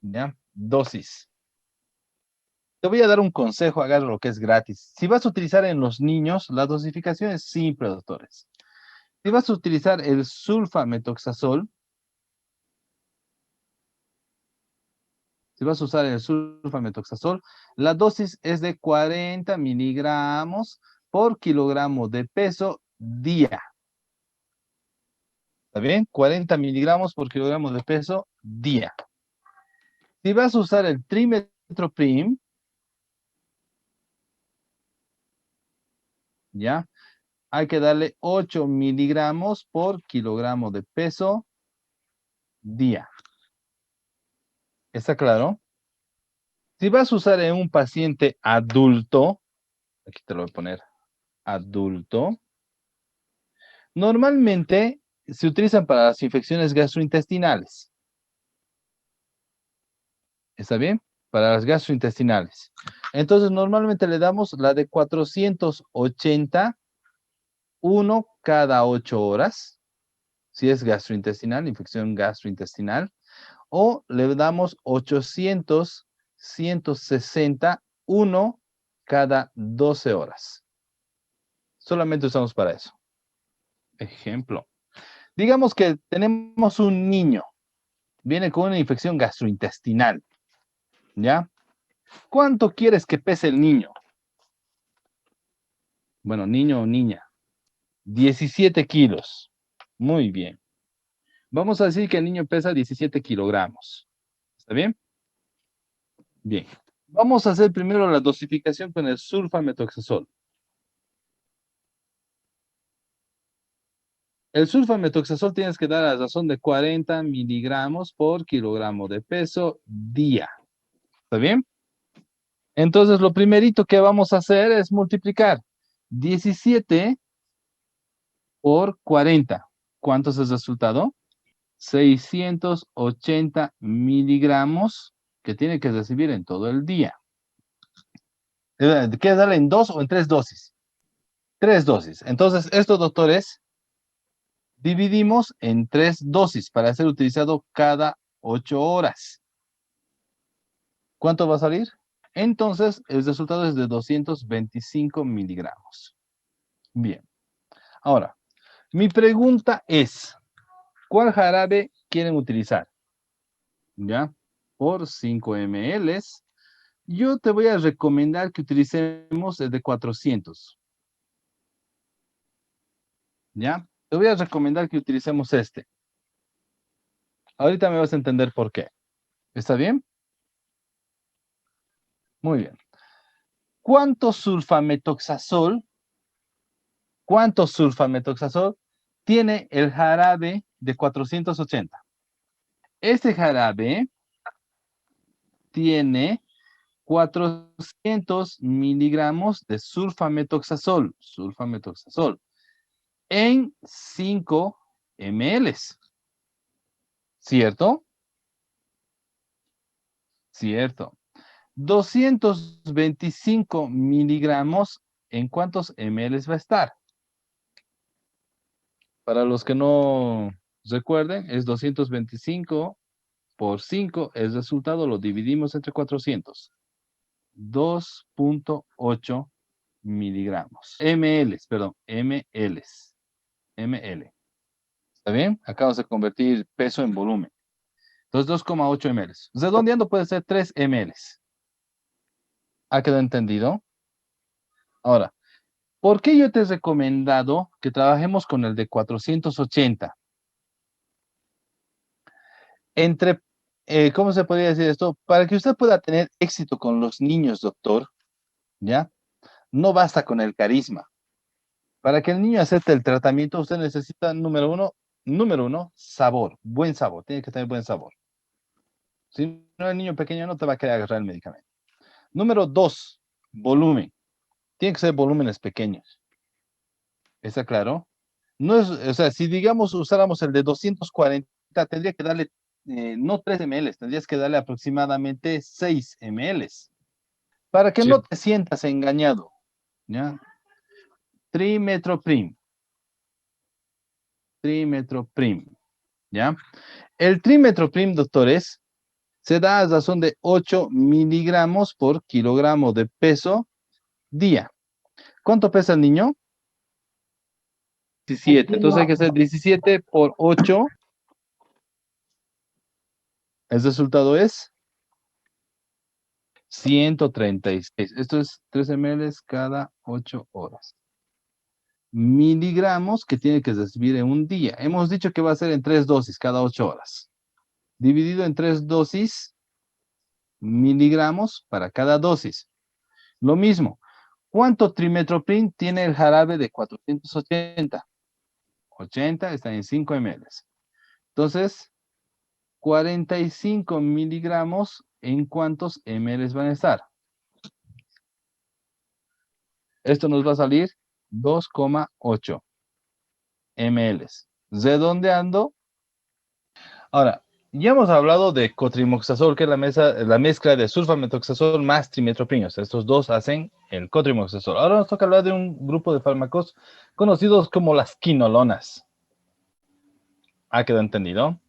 ¿ya? Dosis. Te voy a dar un consejo, agarra lo que es gratis. Si vas a utilizar en los niños, la dosificación es simple, doctores. Si vas a utilizar el sulfametoxazol, si vas a usar el sulfametoxazol, la dosis es de 40 miligramos por kilogramo de peso día. ¿Está bien? 40 miligramos por kilogramo de peso día. Si vas a usar el trimetoprim, ¿ya? Hay que darle 8 miligramos por kilogramo de peso día. ¿Está claro? Si vas a usar en un paciente adulto, aquí te lo voy a poner, adulto, normalmente se utilizan para las infecciones gastrointestinales. ¿Está bien? Para las gastrointestinales. Entonces, normalmente le damos la de 480, uno cada 8 horas, si es gastrointestinal, infección gastrointestinal, o le damos 800, 160, uno cada 12 horas. Solamente usamos para eso. Ejemplo. Digamos que tenemos un niño, viene con una infección gastrointestinal, ¿ya? ¿Cuánto quieres que pese el niño? Bueno, niño o niña. 17 kilos. Muy bien. Vamos a decir que el niño pesa 17 kilogramos. ¿Está bien? Bien. Vamos a hacer primero la dosificación con el sulfametoxazol. El sulfametoxazol tienes que dar a razón de 40 miligramos por kilogramo de peso día. ¿Está bien? Entonces, lo primerito que vamos a hacer es multiplicar 17 por 40. ¿Cuánto es el resultado? 680 miligramos que tiene que recibir en todo el día. ¿Quieres darle en 2 o en 3 dosis? 3 dosis. Entonces, estos doctores dividimos en 3 dosis para ser utilizado cada 8 horas. ¿Cuánto va a salir? Entonces, el resultado es de 225 miligramos. Bien. Ahora, mi pregunta es, ¿cuál jarabe quieren utilizar? ¿Ya? Por 5 ml. Yo te voy a recomendar que utilicemos el de 400. ¿Ya? Te voy a recomendar que utilicemos este. Ahorita me vas a entender por qué. ¿Está bien? Muy bien. ¿Cuánto sulfametoxazol tiene el jarabe de 480? Este jarabe tiene 400 miligramos de sulfametoxazol en 5 ml. ¿Cierto? Cierto. 225 miligramos, ¿en cuántos ml va a estar? Para los que no recuerden, es 225 por 5, el resultado lo dividimos entre 400. 2.8 miligramos. ml. ¿Está bien? Acabamos de convertir peso en volumen. Entonces, 2,8 ml. Redondeando puede ser 3 ml. ¿Ha quedado entendido? Ahora, ¿por qué yo te he recomendado que trabajemos con el de 480? Entre, ¿cómo se podría decir esto? Para que usted pueda tener éxito con los niños, doctor, ¿ya? No basta con el carisma. Para que el niño acepte el tratamiento, usted necesita, número uno, sabor, buen sabor, tiene que tener buen sabor. Si no, el niño pequeño no te va a querer agarrar el medicamento. Número 2, volumen. Tiene que ser volúmenes pequeños. ¿Está claro? No es, o sea, si digamos usáramos el de 240, tendría que darle, no 3 ml, tendrías que darle aproximadamente 6 ml. Para que Sí. no te sientas engañado, ¿ya? Trimetoprim, ¿ya? El trimetoprim, doctores, se da a razón de 8 miligramos por kilogramo de peso día. ¿Cuánto pesa el niño? 17. Entonces hay que hacer 17 por 8. El resultado es 136. Esto es 3 ml cada 8 horas. Miligramos que tiene que recibir en un día. Hemos dicho que va a ser en 3 dosis cada 8 horas. Dividido en 3 dosis, miligramos para cada dosis. Lo mismo. ¿Cuánto trimetoprim tiene el jarabe de 480? 80 está en 5 ml. Entonces, 45 miligramos, ¿en cuántos ml van a estar? Esto nos va a salir 2,8 ml. Redondeando. Ahora, ya hemos hablado de cotrimoxazol, que es la mezcla de sulfametoxazol más trimetoprim. O sea, estos dos hacen el cotrimoxazol. Ahora nos toca hablar de un grupo de fármacos conocidos como las quinolonas. ¿Ha quedado entendido?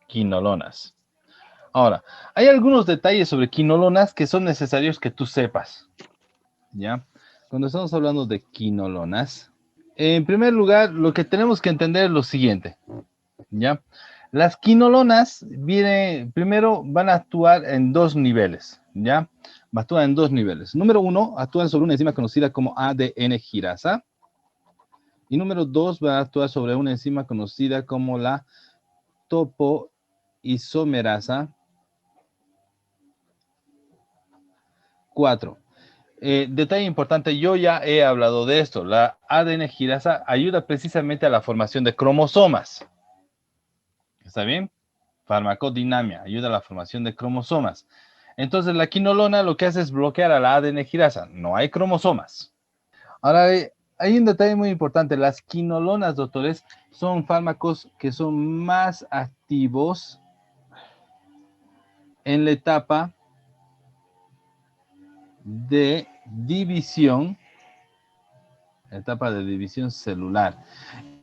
Quinolonas. Ahora, hay algunos detalles sobre quinolonas que son necesarios que tú sepas. ¿Ya? Cuando estamos hablando de quinolonas, en primer lugar, lo que tenemos que entender es lo siguiente. ¿Ya? Las quinolonas primero van a actuar en 2 niveles. ¿Ya? Actúan en 2 niveles. Número 1, actúan sobre una enzima conocida como ADN girasa. Y número 2, va a actuar sobre una enzima conocida como la topoisomerasa 4. Detalle importante, yo ya he hablado de esto. La ADN girasa ayuda precisamente a la formación de cromosomas. ¿Está bien? Farmacodinamia, ayuda a la formación de cromosomas. Entonces, la quinolona lo que hace es bloquear a la ADN girasa. No hay cromosomas. Ahora, hay un detalle muy importante. Las quinolonas, doctores, son fármacos que son más activos en la etapa de división, celular.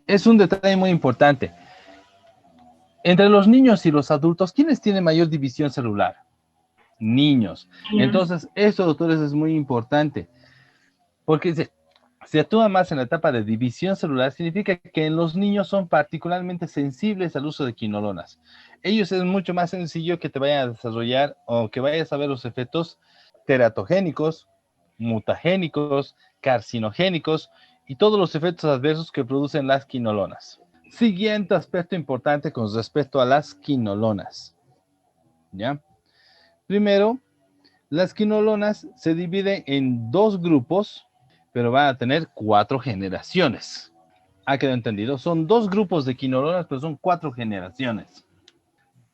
Es un detalle muy importante. Entre los niños y los adultos, ¿quiénes tienen mayor división celular? Niños. Entonces, esto, doctores, es muy importante, porque se actúa más en la etapa de división celular, significa que en los niños son particularmente sensibles al uso de quinolonas. Ellos es mucho más sencillo que te vayan a desarrollar o que vayas a ver los efectos teratogénicos, mutagénicos, carcinogénicos y todos los efectos adversos que producen las quinolonas. Siguiente aspecto importante con respecto a las quinolonas. ¿Ya? Primero, las quinolonas se dividen en dos grupos, pero van a tener 4 generaciones. ¿Ha quedado entendido? Son 2 grupos de quinolonas, pero son 4 generaciones.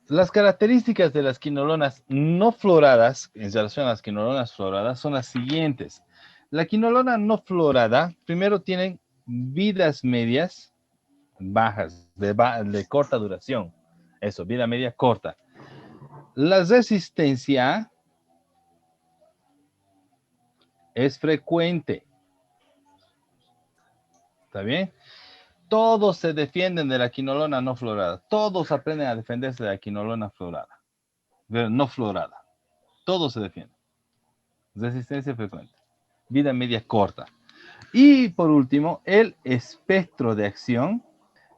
Las características de las quinolonas no floradas, en relación a las quinolonas floradas, son las siguientes. La quinolona no florada, primero tienen vidas medias bajas, de corta duración. Eso, vida media corta. La resistencia es frecuente. ¿Está bien? Todos se defienden de la quinolona no florada. Todos aprenden a defenderse de la quinolona florada. No florada. Todos se defienden. Resistencia frecuente. Vida media corta. Y por último, el espectro de acción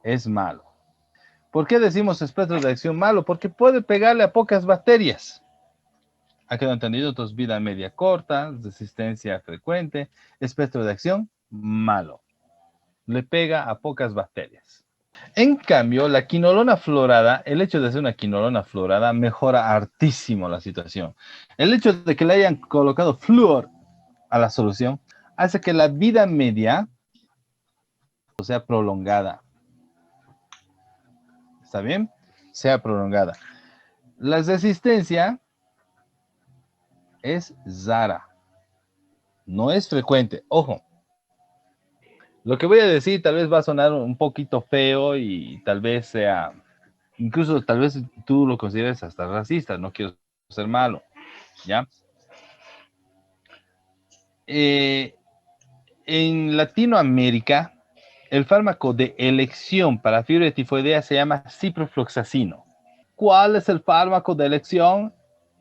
es malo. ¿Por qué decimos espectro de acción malo? Porque puede pegarle a pocas bacterias. ¿Ha quedado entendido? Entonces, vida media corta, resistencia frecuente, espectro de acción malo. Le pega a pocas bacterias. En cambio, la quinolona florada, el hecho de ser una quinolona florada mejora hartísimo la situación. El hecho de que le hayan colocado flúor a la solución hace que la vida media sea prolongada. ¿Está bien? Sea prolongada. La resistencia es rara. No es frecuente. Ojo. Lo que voy a decir tal vez va a sonar un poquito feo y tal vez sea, incluso tal vez tú lo consideres hasta racista, no quiero ser malo, ¿ya? En Latinoamérica, el fármaco de elección para fiebre tifoidea se llama ciprofloxacino. ¿Cuál es el fármaco de elección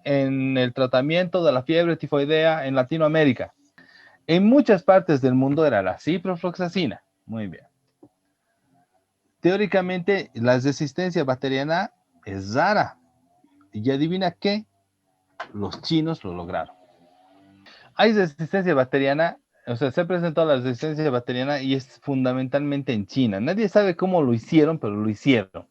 en el tratamiento de la fiebre tifoidea en Latinoamérica? En muchas partes del mundo era la ciprofloxacina. Muy bien. Teóricamente, la resistencia bacteriana es rara. Y adivina qué, los chinos lo lograron. Hay resistencia bacteriana, o sea, se ha presentado la resistencia bacteriana y es fundamentalmente en China. Nadie sabe cómo lo hicieron, pero lo hicieron.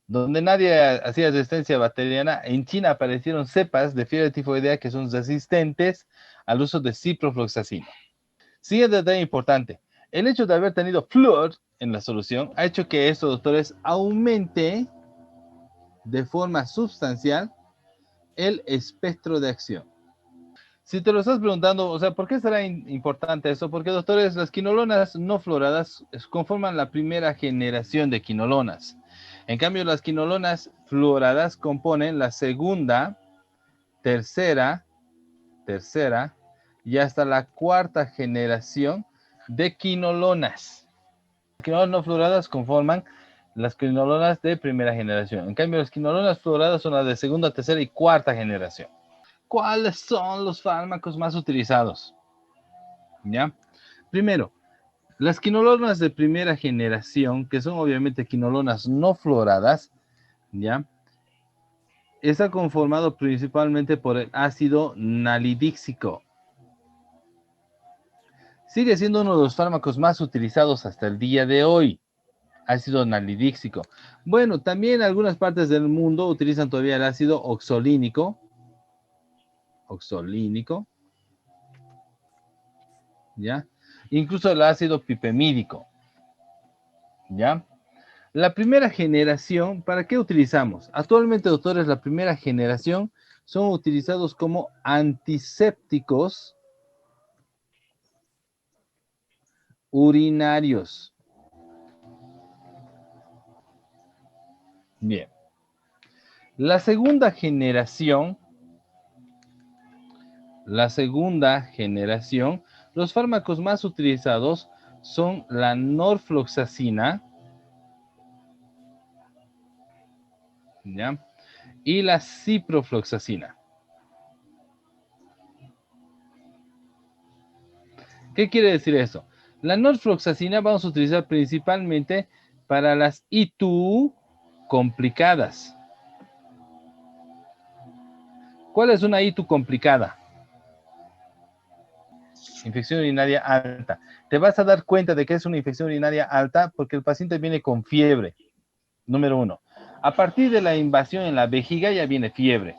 Donde nadie hacía resistencia bacteriana, en China aparecieron cepas de fiebre tifoidea que son resistentes al uso de ciprofloxacino. Siguiente detalle importante. El hecho de haber tenido flúor en la solución ha hecho que esto, doctores, aumente de forma sustancial el espectro de acción. Si te lo estás preguntando, o sea, ¿por qué será importante eso? Porque, doctores, las quinolonas no floradas conforman la primera generación de quinolonas. En cambio, las quinolonas floradas componen la segunda, tercera y hasta la cuarta generación de quinolonas. Las quinolonas no floradas conforman las quinolonas de primera generación. En cambio, las quinolonas floradas son las de segunda, tercera y cuarta generación. ¿Cuáles son los fármacos más utilizados? ¿Ya? Primero, las quinolonas de primera generación, que son obviamente quinolonas no floradas, ¿ya? Está conformado principalmente por el ácido nalidíxico. Sigue siendo uno de los fármacos más utilizados hasta el día de hoy. Ácido nalidíxico. Bueno, también algunas partes del mundo utilizan todavía el ácido oxolínico. Oxolínico. ¿ya? Incluso el ácido pipemídico, ¿ya? La primera generación, ¿para qué utilizamos? Actualmente, doctores, la primera generación son utilizados como antisépticos urinarios. Bien. La segunda generación, los fármacos más utilizados son la norfloxacina, ¿ya? Y la ciprofloxacina. ¿Qué quiere decir eso? La norfloxacina vamos a utilizar principalmente para las ITU complicadas. ¿Cuál es una ITU complicada? Infección urinaria alta. Te vas a dar cuenta de que es una infección urinaria alta porque el paciente viene con fiebre, número 1. A partir de la invasión en la vejiga ya viene fiebre.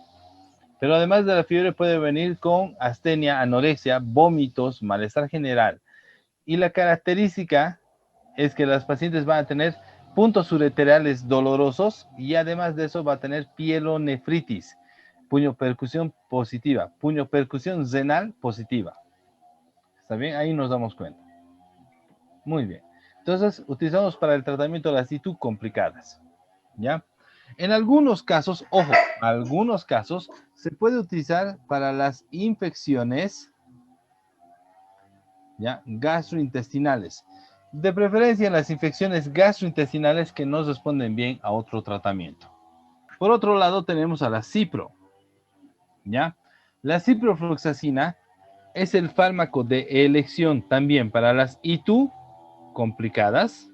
Pero además de la fiebre puede venir con astenia, anorexia, vómitos, malestar general. Y la característica es que las pacientes van a tener puntos ureterales dolorosos y además de eso va a tener pielonefritis, puño-percusión positiva, puño-percusión renal positiva. ¿Está bien? Ahí nos damos cuenta. Muy bien. Entonces, utilizamos para el tratamiento de las ITU complicadas. ¿Ya? En algunos casos, ojo, algunos casos se puede utilizar para las infecciones, ¿ya? Gastrointestinales. De preferencia en las infecciones gastrointestinales que no responden bien a otro tratamiento. Por otro lado tenemos a la cipro, ¿ya? La ciprofloxacina es el fármaco de elección también para las ITU complicadas.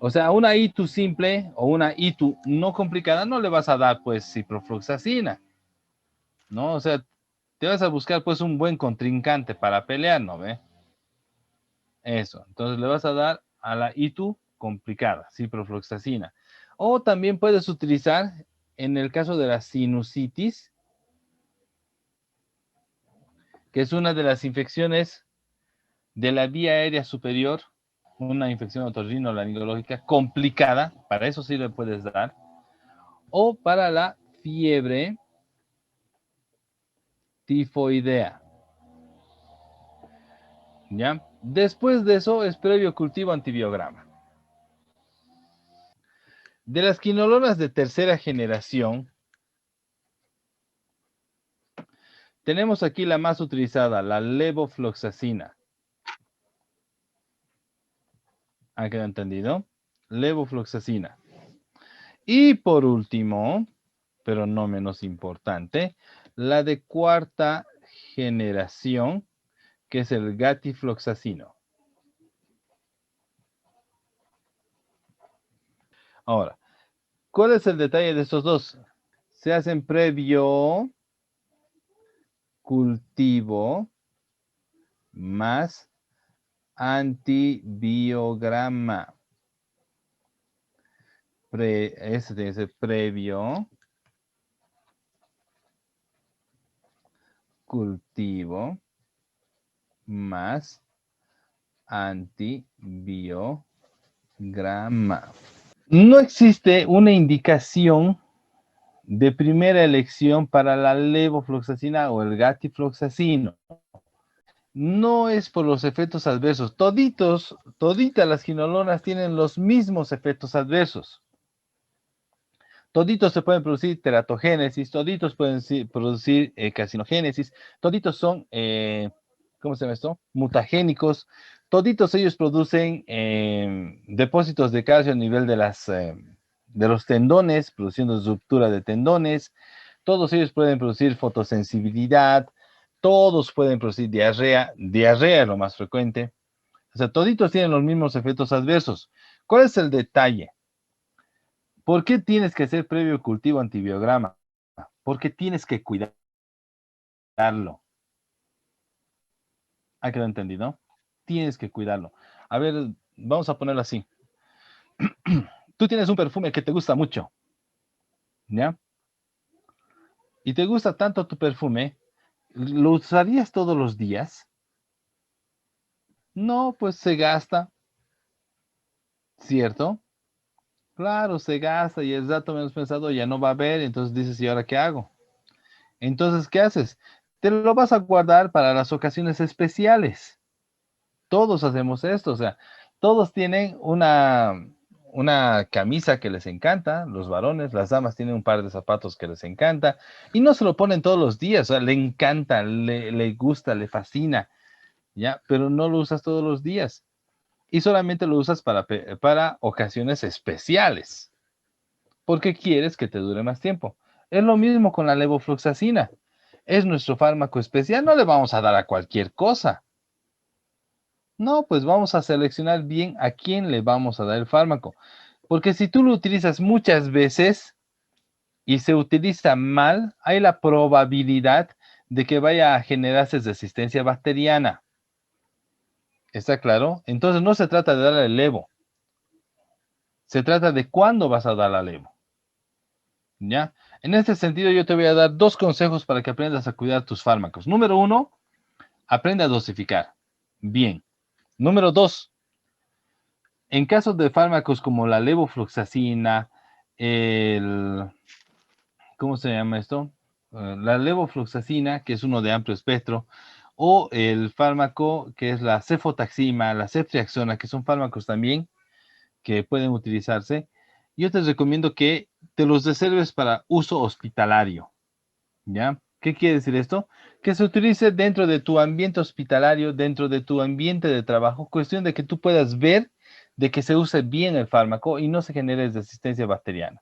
O sea, una ITU simple o una ITU no complicada no le vas a dar pues ciprofloxacina, ¿no? O sea, te vas a buscar pues un buen contrincante para pelear, ¿no ve? Eso, entonces le vas a dar a la ITU complicada, ciprofloxacina. O también puedes utilizar en el caso de la sinusitis, que es una de las infecciones de la vía aérea superior, una infección otorrinolaringológica complicada, para eso sí le puedes dar, o para la fiebre tifoidea. ¿Ya? Después de eso es previo cultivo antibiograma. De las quinolonas de tercera generación, tenemos aquí la más utilizada, la levofloxacina. ¿Ha quedado entendido? Levofloxacina. Y por último, pero no menos importante, la de cuarta generación, que es el gatifloxacino. Ahora, ¿cuál es el detalle de estos dos? Se hacen previo cultivo más antibiograma. Ese tiene que ser previo cultivo más antibiograma. No existe una indicación de primera elección para la levofloxacina o el gatifloxacino. No es por los efectos adversos. Toditas las quinolonas tienen los mismos efectos adversos. Toditos se pueden producir teratogénesis, toditos pueden producir carcinogénesis, toditos son, ¿cómo se llama esto? Mutagénicos. Toditos ellos producen depósitos de calcio a nivel de los tendones, produciendo ruptura de tendones. Todos ellos pueden producir fotosensibilidad, todos pueden producir diarrea. Diarrea es lo más frecuente. O sea, toditos tienen los mismos efectos adversos. ¿Cuál es el detalle? ¿Por qué tienes que hacer previo cultivo antibiograma? Porque tienes que cuidarlo. ¿Ha quedado entendido? Tienes que cuidarlo. A ver, vamos a ponerlo así. Tú tienes un perfume que te gusta mucho, ¿ya? Y te gusta tanto tu perfume, ¿lo usarías todos los días? No, pues se gasta, ¿cierto? Claro, se gasta y el rato menos pensado ya no va a haber, entonces dices, ¿y ahora qué hago? Entonces, ¿qué haces? Te lo vas a guardar para las ocasiones especiales. Todos hacemos esto, o sea, todos tienen una camisa que les encanta, los varones, las damas tienen un par de zapatos que les encanta, y no se lo ponen todos los días, o sea, le encanta, le gusta, le fascina, ¿ya? Pero no lo usas todos los días, y solamente lo usas para ocasiones especiales, porque quieres que te dure más tiempo. Es lo mismo con la levofloxacina. Es nuestro fármaco especial, no le vamos a dar a cualquier cosa. No, pues vamos a seleccionar bien a quién le vamos a dar el fármaco. Porque si tú lo utilizas muchas veces y se utiliza mal, hay la probabilidad de que vaya a generarse resistencia bacteriana. ¿Está claro? Entonces no se trata de darle el levo, se trata de cuándo vas a dar la levo. ¿Ya? En este sentido, yo te voy a dar dos consejos para que aprendas a cuidar tus fármacos. Número uno, aprende a dosificar. Bien. Número dos, en casos de fármacos como la levofloxacina, el, ¿cómo se llama esto? La levofloxacina, que es uno de amplio espectro, o el fármaco que es la cefotaxima, la ceftriaxona, que son fármacos también que pueden utilizarse. Yo te recomiendo que te los reserves para uso hospitalario, ¿ya? ¿Qué quiere decir esto? Que se utilice dentro de tu ambiente hospitalario, dentro de tu ambiente de trabajo, cuestión de que tú puedas ver de que se use bien el fármaco y no se genere resistencia bacteriana.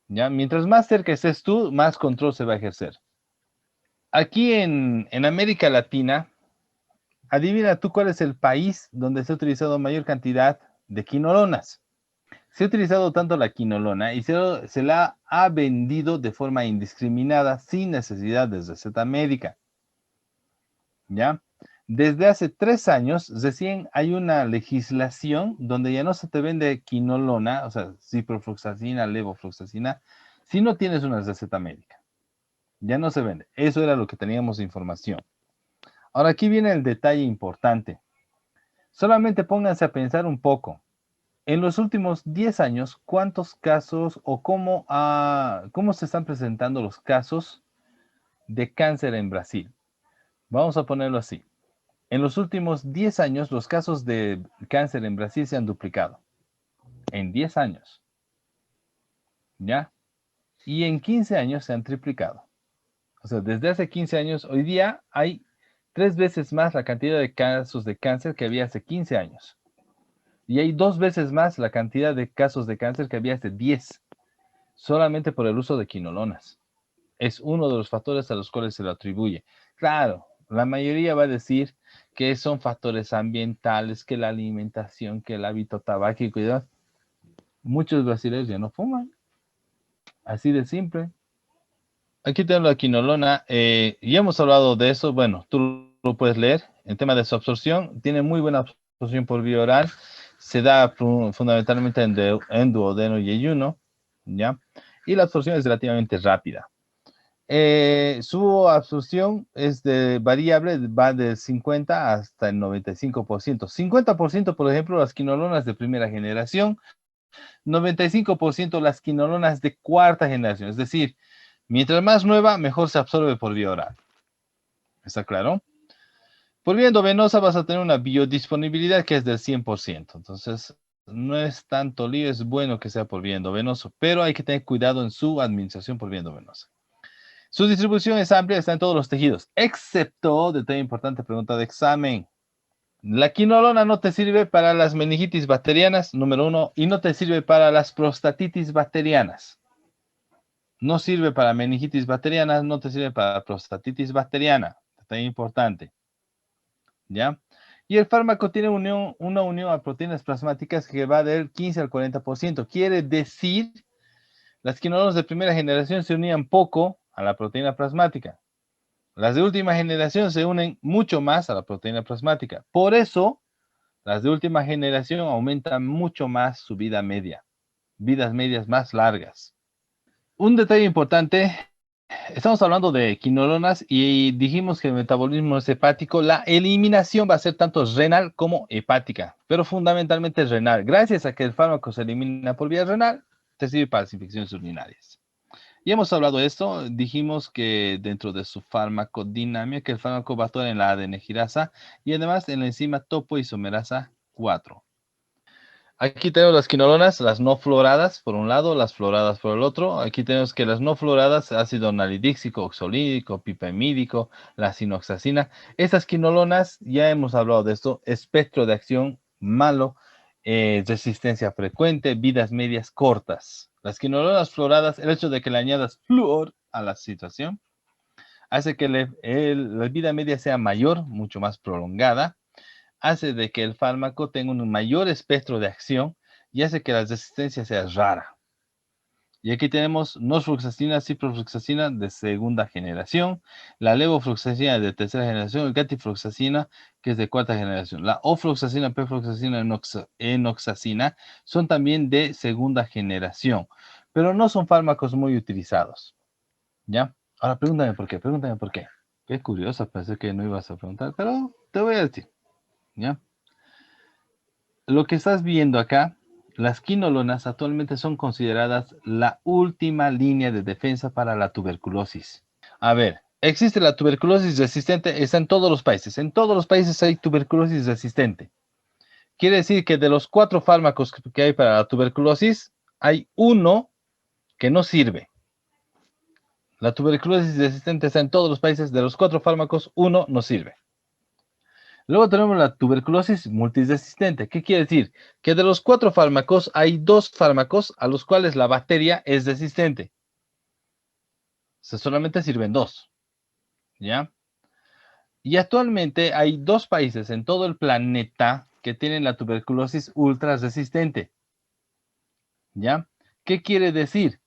¿Ya? Mientras más cerca estés tú, más control se va a ejercer. Aquí en América Latina, adivina tú cuál es el país donde se ha utilizado mayor cantidad de quinolonas. Se ha utilizado tanto la quinolona y se la ha vendido de forma indiscriminada sin necesidad de receta médica. ¿Ya? Desde hace 3 años recién hay una legislación donde ya no se te vende quinolona, o sea, ciprofloxacina, levofloxacina, si no tienes una receta médica. Ya no se vende. Eso era lo que teníamos de información. Ahora aquí viene el detalle importante. Solamente pónganse a pensar un poco. En los últimos 10 años, ¿cuántos casos o cómo se están presentando los casos de cáncer en Brasil? Vamos a ponerlo así. En los últimos 10 años, los casos de cáncer en Brasil se han duplicado. En 10 años, ¿ya? Y en 15 años se han triplicado. O sea, desde hace 15 años, hoy día hay 3 veces más la cantidad de casos de cáncer que había hace 15 años. Y hay 2 veces más la cantidad de casos de cáncer que había hace 10, solamente por el uso de quinolonas. Es uno de los factores a los cuales se lo atribuye. Claro, la mayoría va a decir que son factores ambientales, que la alimentación, que el hábito tabáquico y demás. Muchos brasileños ya no fuman, así de simple. Aquí tengo la quinolona, ya hemos hablado de eso, bueno, tú lo puedes leer. En tema de su absorción, tiene muy buena absorción por vía oral, se da fundamentalmente en duodeno y ayuno, ¿ya? Y la absorción es relativamente rápida. Su absorción es variable, va del 50 hasta el 95%. 50%, por ejemplo, las quinolonas de primera generación, 95% las quinolonas de cuarta generación. Es decir, mientras más nueva, mejor se absorbe por vía oral. ¿Está claro? Por vía endovenosa vas a tener una biodisponibilidad que es del 100%. Entonces, no es tanto lío, es bueno que sea por vía endovenosa, pero hay que tener cuidado en su administración por vía endovenosa. Su distribución es amplia, está en todos los tejidos, excepto, detalle importante, pregunta de examen. La quinolona no te sirve para las meningitis bacterianas, número uno, y no te sirve para las prostatitis bacterianas. No sirve para meningitis bacterianas, no te sirve para prostatitis bacteriana. Detalle importante. ¿Ya? Y el fármaco tiene una unión a proteínas plasmáticas que va del 15 al 40%. Quiere decir, las quinolonas de primera generación se unían poco a la proteína plasmática. Las de última generación se unen mucho más a la proteína plasmática. Por eso, las de última generación aumentan mucho más su vida media, vidas medias más largas. Un detalle importante Estamos hablando de quinolonas y dijimos que el metabolismo es hepático. La eliminación va a ser tanto renal como hepática, pero fundamentalmente renal. Gracias a que el fármaco se elimina por vía renal, te sirve para las infecciones urinarias. Ya hemos hablado de esto, dijimos que dentro de su farmacodinamia, que el fármaco va a actuar en la adenegirasa y además en la enzima topoisomerasa 4. Aquí tenemos las quinolonas, las no fluoradas por un lado, las fluoradas por el otro. Aquí tenemos que las no fluoradas, ácido nalidíxico, oxolídico, pipamídico, la sinoxacina. Estas quinolonas, ya hemos hablado de esto, espectro de acción malo, resistencia frecuente, vidas medias cortas. Las quinolonas fluoradas, el hecho de que le añadas flúor a la situación, hace que la vida media sea mayor, mucho más prolongada, hace de que el fármaco tenga un mayor espectro de acción y hace que la resistencia sea rara. Y aquí tenemos norfluxacina, ciprofluxacina de segunda generación, la levofluxacina de tercera generación, el gatifluxacina que es de cuarta generación. La ofluxacina, perfluxacina, enoxacina son también de segunda generación, pero no son fármacos muy utilizados. ¿Ya? Ahora pregúntame por qué. Qué curioso, pensé que no ibas a preguntar, pero te voy a decir. ¿Ya? Lo que estás viendo acá, las quinolonas actualmente son consideradas la última línea de defensa para la tuberculosis. A ver, existe la tuberculosis resistente, está en todos los países. En todos los países hay tuberculosis resistente. Quiere decir que de los 4 fármacos que hay para la tuberculosis, hay uno que no sirve. La tuberculosis resistente está en todos los países. De los 4 fármacos, uno no sirve. Luego tenemos la tuberculosis multiresistente. ¿Qué quiere decir? Que de los 4 fármacos hay 2 fármacos a los cuales la bacteria es resistente. O sea, solamente sirven 2. ¿Ya? Y actualmente hay 2 países en todo el planeta que tienen la tuberculosis ultra resistente. ¿Ya? ¿Qué quiere decir?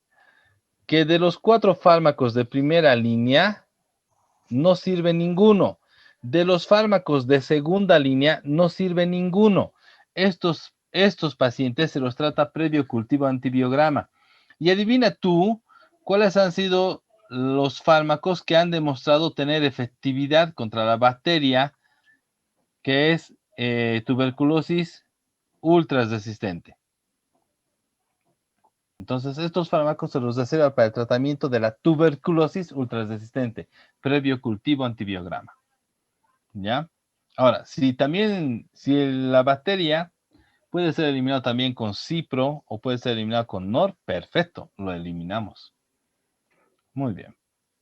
Que de los 4 fármacos de primera línea no sirve ninguno. De los fármacos de segunda línea no sirve ninguno. Estos pacientes se los trata previo cultivo antibiograma. Y adivina tú cuáles han sido los fármacos que han demostrado tener efectividad contra la bacteria que es tuberculosis ultra resistente. Entonces, estos fármacos se los reserva para el tratamiento de la tuberculosis ultra resistente, previo cultivo antibiograma. ¿Ya? Ahora, si la bacteria puede ser eliminada también con cipro o puede ser eliminada con nor, perfecto, lo eliminamos. Muy bien,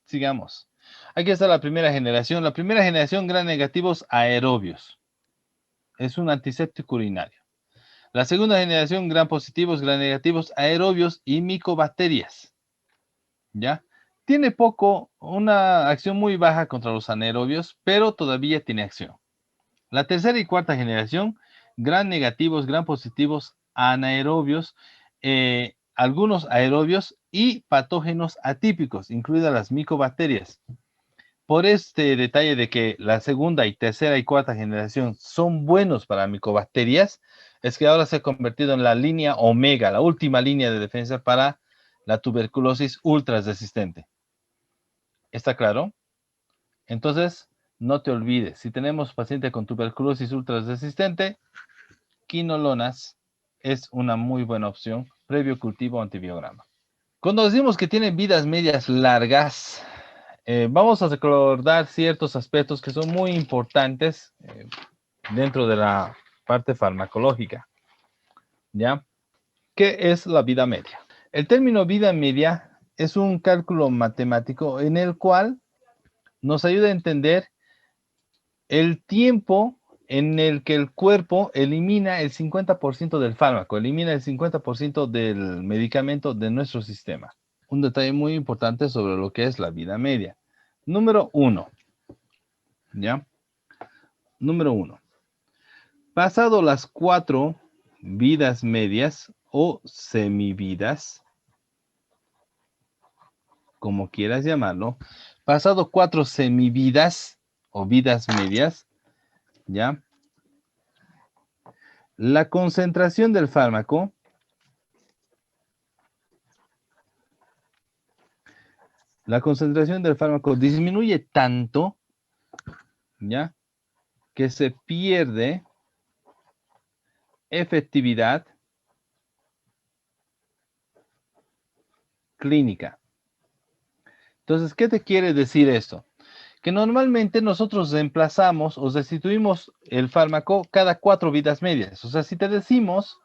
sigamos. Aquí está la primera generación. La primera generación, gran negativos aerobios. Es un antiséptico urinario. La segunda generación, gran positivos, gran negativos aerobios y micobacterias. ¿Ya? Tiene una acción muy baja contra los anaerobios, pero todavía tiene acción. La tercera y cuarta generación, gran negativos, gran positivos, anaerobios, algunos aerobios y patógenos atípicos, incluidas las micobacterias. Por este detalle de que la segunda y tercera y cuarta generación son buenos para micobacterias, es que ahora se ha convertido en la línea omega, la última línea de defensa para la tuberculosis ultra resistente. ¿Está claro? Entonces, no te olvides, si tenemos paciente con tuberculosis ultra resistente, quinolonas es una muy buena opción previo cultivo antibiograma. Cuando decimos que tienen vidas medias largas, vamos a recordar ciertos aspectos que son muy importantes dentro de la parte farmacológica. ¿Ya? ¿Qué es la vida media? El término vida media es un cálculo matemático en el cual nos ayuda a entender el tiempo en el que el cuerpo elimina el 50% del fármaco, elimina el 50% del medicamento de nuestro sistema. Un detalle muy importante sobre lo que es la vida media. Número 1, ¿ya? Número 1. Pasado las 4 vidas medias o semividas, como quieras llamarlo, pasado 4 semividas o vidas medias, ¿ya? La concentración del fármaco La concentración del fármaco disminuye tanto, ¿ya? Que se pierde efectividad clínica. Entonces, ¿qué te quiere decir esto? Que normalmente nosotros reemplazamos o sustituimos el fármaco cada 4 vidas medias. O sea, si te decimos,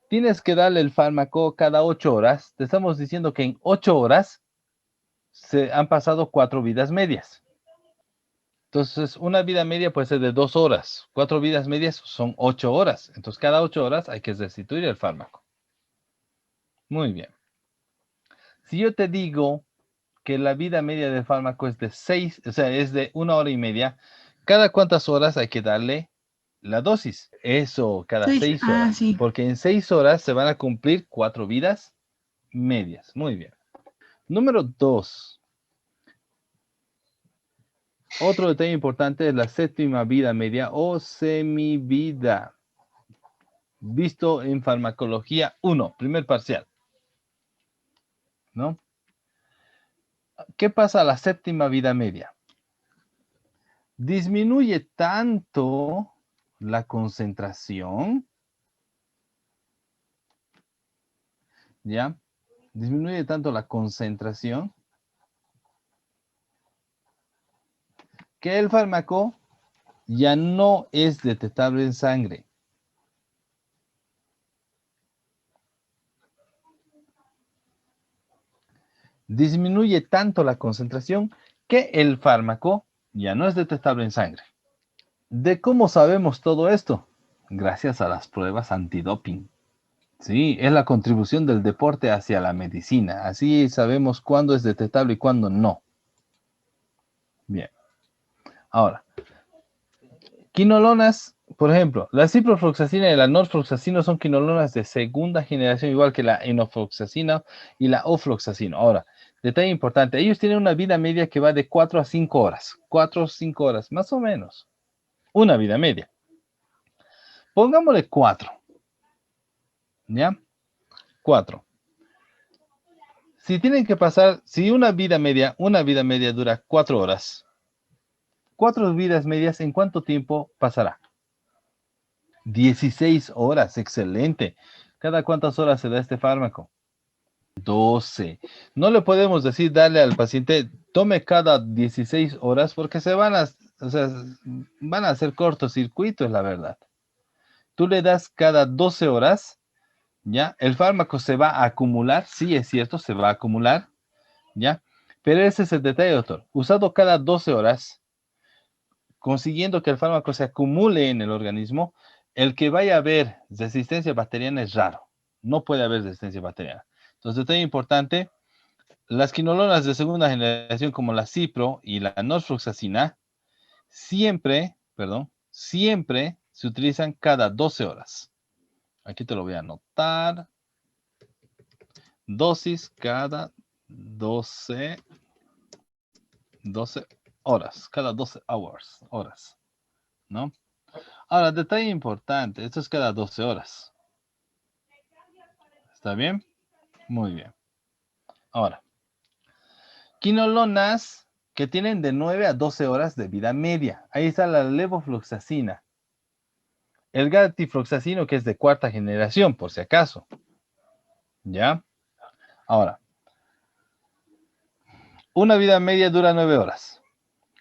tienes que darle el fármaco cada 8 horas, te estamos diciendo que en 8 horas se han pasado 4 vidas medias. Entonces, una vida media puede ser de 2 horas. 4 vidas medias son 8 horas. Entonces, cada 8 horas hay que restituir el fármaco. Muy bien. Si yo te digo que la vida media del fármaco es de 6, o sea, es de 1 hora y media, ¿cada cuántas horas hay que darle la dosis? Eso, cada 6. 6 Ah, horas. sí. Porque en 6 horas se van a cumplir 4 vidas medias. Muy bien. Número 2. Otro detalle importante es la séptima vida media o semivida, visto en farmacología 1, primer parcial, ¿no? ¿Qué pasa a la séptima vida media? Disminuye tanto la concentración, ¿ya? Disminuye tanto la concentración que el fármaco ya no es detectable en sangre. Disminuye tanto la concentración que el fármaco ya no es detectable en sangre. ¿De cómo sabemos todo esto? Gracias a las pruebas antidoping. Sí, es la contribución del deporte hacia la medicina. Así sabemos cuándo es detectable y cuándo no. Bien. Ahora, quinolonas, por ejemplo, la ciprofloxacina y la norfloxacina son quinolonas de segunda generación, igual que la enofloxacina y la ofloxacina. Ahora, detalle importante, ellos tienen una vida media que va de 4 a 5 horas. 4 o 5 horas, más o menos. Una vida media. Pongámosle 4. ¿Ya? 4. Si tienen que pasar, si una vida media dura 4 horas, 4 vidas medias, ¿en cuánto tiempo pasará? 16 horas, excelente. ¿Cada cuántas horas se da este fármaco? 12. No le podemos decir darle al paciente, tome cada 16 horas porque o sea, van a hacer cortocircuito, es la verdad. Tú le das cada 12 horas, ¿ya? El fármaco se va a acumular, sí es cierto, se va a acumular, ¿ya? Pero ese es el detalle, doctor. Usado cada 12 horas, consiguiendo que el fármaco se acumule en el organismo, el que vaya a haber resistencia bacteriana es raro. No puede haber resistencia bacteriana. Entonces, detalle importante, las quinolonas de segunda generación como la cipro y la norfloxacina siempre se utilizan cada 12 horas. Aquí te lo voy a anotar. Dosis cada 12 horas, cada 12 horas, ¿no? Ahora, detalle importante, esto es cada 12 horas. ¿Está bien? Muy bien. Ahora, quinolonas que tienen de 9 a 12 horas de vida media. Ahí está la levofloxacina. El gatifloxacino, que es de cuarta generación, por si acaso. ¿Ya? Ahora, una vida media dura 9 horas.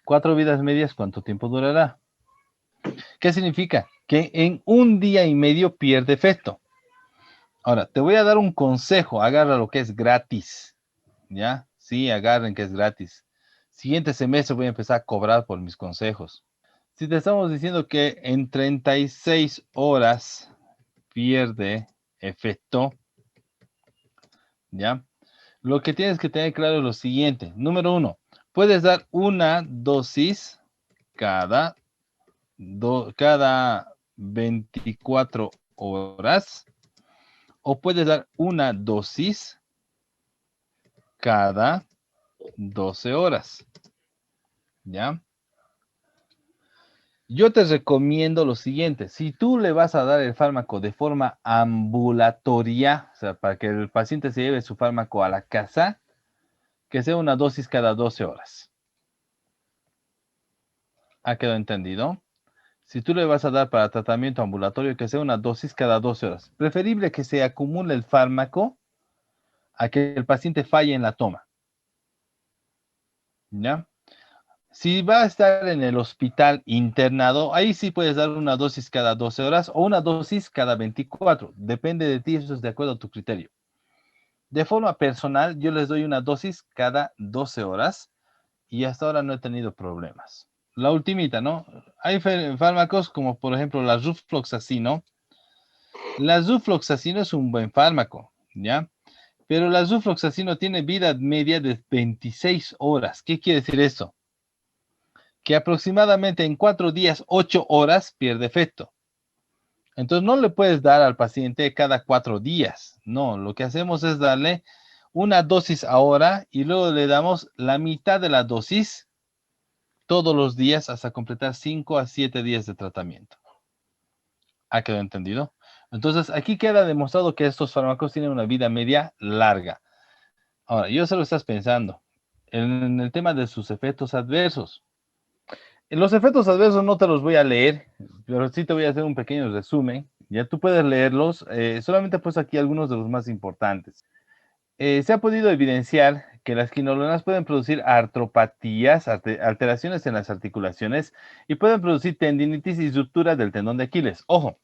4 vidas medias, ¿cuánto tiempo durará? ¿Qué significa? Que en un día y medio pierde efecto. Ahora, te voy a dar un consejo, agarra lo que es gratis, ¿ya? Sí, agarren que es gratis. Siguiente semestre voy a empezar a cobrar por mis consejos. Si te estamos diciendo que en 36 horas pierde efecto, ¿ya? Lo que tienes que tener claro es lo siguiente. Número 1, puedes dar una dosis cada, cada 24 horas o puedes dar una dosis cada 12 horas, ¿ya? Yo te recomiendo lo siguiente, si tú le vas a dar el fármaco de forma ambulatoria, o sea, para que el paciente se lleve su fármaco a la casa, que sea una dosis cada 12 horas. ¿Ha quedado entendido? Si tú le vas a dar para tratamiento ambulatorio, que sea una dosis cada 12 horas. Preferible que se acumule el fármaco a que el paciente falle en la toma. ¿Ya? Si va a estar en el hospital internado, ahí sí puedes dar una dosis cada 12 horas o una dosis cada 24. Depende de ti, eso es de acuerdo a tu criterio. De forma personal, yo les doy una dosis cada 12 horas y hasta ahora no he tenido problemas. La ultimita, ¿no? Hay fármacos como por ejemplo la rufloxacino. La rufloxacino es un buen fármaco, ¿ya? Pero la rufloxacino tiene vida media de 26 horas. ¿Qué quiere decir esto? Que aproximadamente en 4 días, 8 horas pierde efecto. Entonces no le puedes dar al paciente cada 4 días. No, lo que hacemos es darle una dosis ahora y luego le damos la mitad de la dosis todos los días hasta completar 5 a 7 días de tratamiento. ¿Ha quedado entendido? Entonces aquí queda demostrado que estos fármacos tienen una vida media larga. Ahora, yo sé lo que estás pensando en el tema de sus efectos adversos. Los efectos adversos no te los voy a leer, pero sí te voy a hacer un pequeño resumen. Ya tú puedes leerlos, solamente pues aquí algunos de los más importantes. Se ha podido evidenciar que las quinolonas pueden producir artropatías, alteraciones en las articulaciones y pueden producir tendinitis y ruptura del tendón de Aquiles. Ojo,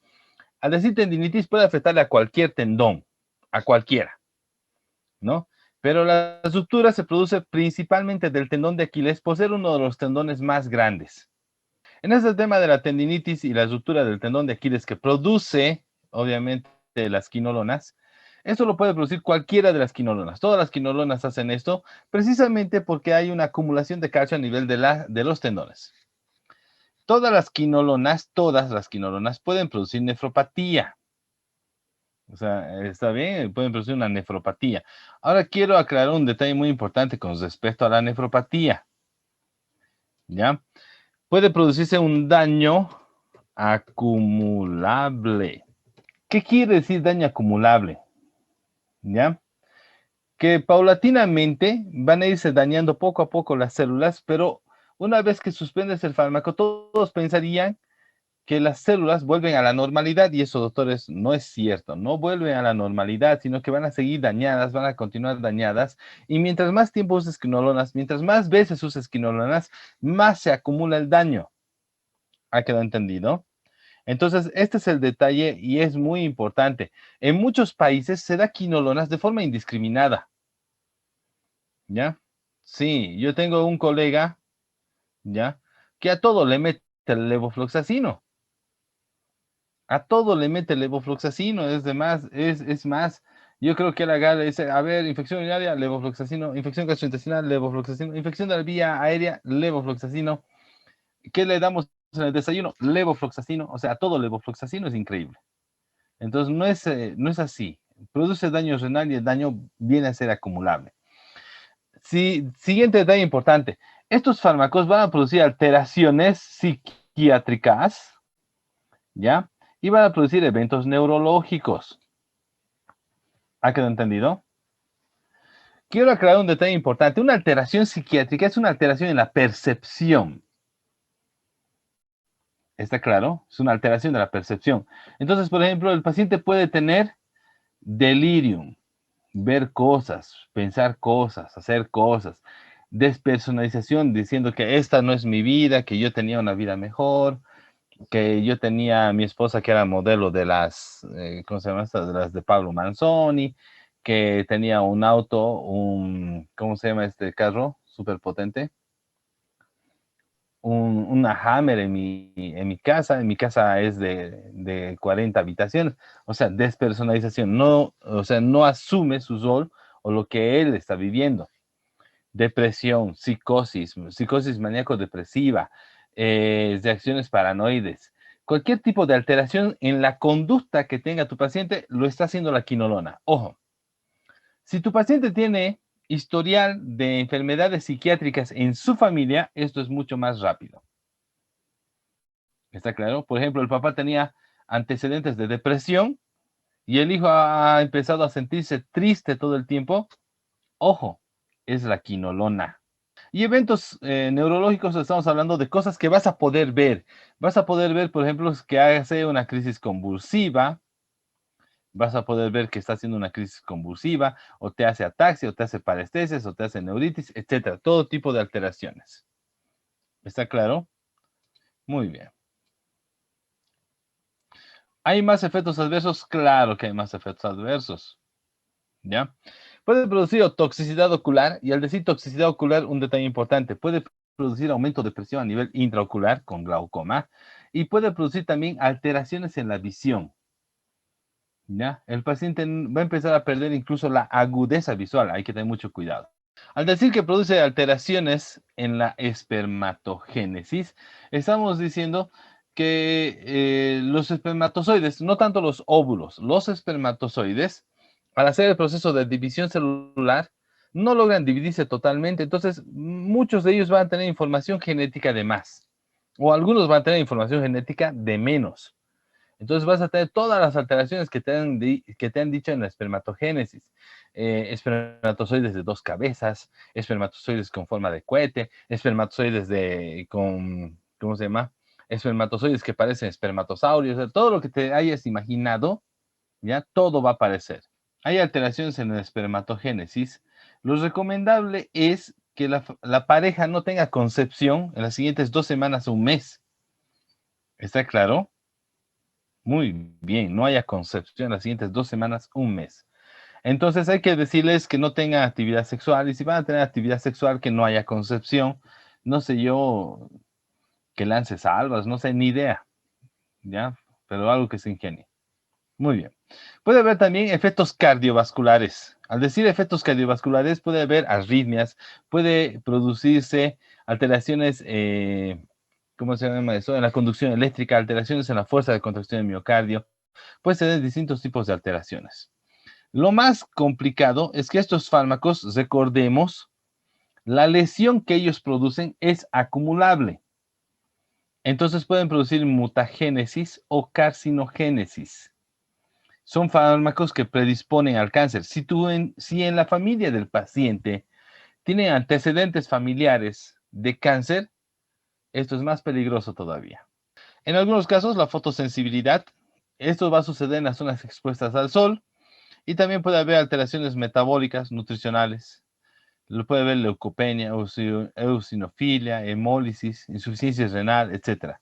al decir tendinitis puede afectarle a cualquier tendón, a cualquiera, ¿no? Pero la ruptura se produce principalmente del tendón de Aquiles por ser uno de los tendones más grandes. En este tema de la tendinitis y la ruptura del tendón de Aquiles que produce, obviamente, las quinolonas, esto lo puede producir cualquiera de las quinolonas. Todas las quinolonas hacen esto precisamente porque hay una acumulación de calcio a nivel de los tendones. Todas las quinolonas pueden producir nefropatía. O sea, está bien, pueden producir una nefropatía. Ahora quiero aclarar un detalle muy importante con respecto a la nefropatía. ¿Ya? Puede producirse un daño acumulable. ¿Qué quiere decir daño acumulable? ¿Ya? Que paulatinamente van a irse dañando poco a poco las células, pero una vez que suspendes el fármaco, todos pensarían que las células vuelven a la normalidad y eso, doctores, no es cierto. No vuelven a la normalidad, sino que van a seguir dañadas, van a continuar dañadas. Y mientras más tiempo uses quinolonas, mientras más veces uses quinolonas, más se acumula el daño. ¿Ha quedado entendido? Entonces, este es el detalle y es muy importante. En muchos países se da quinolonas de forma indiscriminada. ¿Ya? Sí, yo tengo un colega, ¿ya? Que a todo le mete el levofloxacino. A todo le mete el levofloxacino, es más, yo creo que él agarra y dice, a ver, infección urinaria, levofloxacino, infección gastrointestinal, levofloxacino, infección de la vía aérea, levofloxacino. ¿Qué le damos en el desayuno? Levofloxacino, o sea, todo levofloxacino es increíble. Entonces, no es así. Produce daño renal y el daño viene a ser acumulable. Sí, siguiente detalle importante. Estos fármacos van a producir alteraciones psiquiátricas, ¿ya? Y van a producir eventos neurológicos. ¿Ha quedado entendido? Quiero aclarar un detalle importante. Una alteración psiquiátrica es una alteración en la percepción. ¿Está claro? Es una alteración de la percepción. Entonces, por ejemplo, el paciente puede tener delirium, ver cosas, pensar cosas, hacer cosas, despersonalización, diciendo que esta no es mi vida, que yo tenía una vida mejor, que yo tenía a mi esposa que era modelo de las, ¿cómo se llama estas? De las de Pablo Manzoni, que tenía un auto, ¿cómo se llama este carro? Súper potente. Una Hammer en mi casa es de 40 habitaciones, o sea, despersonalización, no, o sea, no asume su rol o lo que él está viviendo. Depresión, psicosis maníaco-depresiva, reacciones paranoides. Cualquier tipo de alteración en la conducta que tenga tu paciente lo está haciendo la quinolona. Ojo, si tu paciente tiene historial de enfermedades psiquiátricas en su familia, esto es mucho más rápido. ¿Está claro? Por ejemplo, el papá tenía antecedentes de depresión y el hijo ha empezado a sentirse triste todo el tiempo. Ojo, es la quinolona. Y eventos neurológicos, estamos hablando de cosas que vas a poder ver. Vas a poder ver, por ejemplo, que hace una crisis convulsiva. Vas a poder ver que está haciendo una crisis convulsiva, o te hace ataxia, o te hace parestesias, o te hace neuritis, etcétera. Todo tipo de alteraciones. ¿Está claro? Muy bien. ¿Hay más efectos adversos? Claro que hay más efectos adversos. ¿Ya? Puede producir toxicidad ocular, y al decir toxicidad ocular, un detalle importante, puede producir aumento de presión a nivel intraocular con glaucoma, y puede producir también alteraciones en la visión. ¿Ya? El paciente va a empezar a perder incluso la agudeza visual, hay que tener mucho cuidado. Al decir que produce alteraciones en la espermatogénesis, estamos diciendo que los espermatozoides, no tanto los óvulos, los espermatozoides, al hacer el proceso de división celular, no logran dividirse totalmente, entonces muchos de ellos van a tener información genética de más, o algunos van a tener información genética de menos. Entonces vas a tener todas las alteraciones que te han dicho en la espermatogénesis. Espermatozoides de 2 cabezas, espermatozoides con forma de cohete, espermatozoides ¿cómo se llama? Espermatozoides que parecen espermatosaurios, o sea, todo lo que te hayas imaginado, ya todo va a aparecer. Hay alteraciones en la espermatogénesis. Lo recomendable es que la pareja no tenga concepción en las siguientes 2 semanas o un mes. ¿Está claro? Muy bien, no haya concepción las siguientes 2 semanas, un mes. Entonces hay que decirles que no tengan actividad sexual, y si van a tener actividad sexual, que no haya concepción. No sé yo, que lance salvas, no sé, ni idea, ¿ya? Pero algo que se ingenie. Muy bien. Puede haber también efectos cardiovasculares. Al decir efectos cardiovasculares, puede haber arritmias, puede producirse alteraciones, ¿cómo se llama eso? En la conducción eléctrica, alteraciones en la fuerza de contracción del miocardio. Puede tener distintos tipos de alteraciones. Lo más complicado es que estos fármacos, recordemos, la lesión que ellos producen es acumulable. Entonces pueden producir mutagénesis o carcinogénesis. Son fármacos que predisponen al cáncer. Si en la familia del paciente tienen antecedentes familiares de cáncer, esto es más peligroso todavía. En algunos casos, la fotosensibilidad, esto va a suceder en las zonas expuestas al sol, y también puede haber alteraciones metabólicas, nutricionales. Lo puede haber leucopenia, eosinofilia, hemólisis, insuficiencia renal, etc.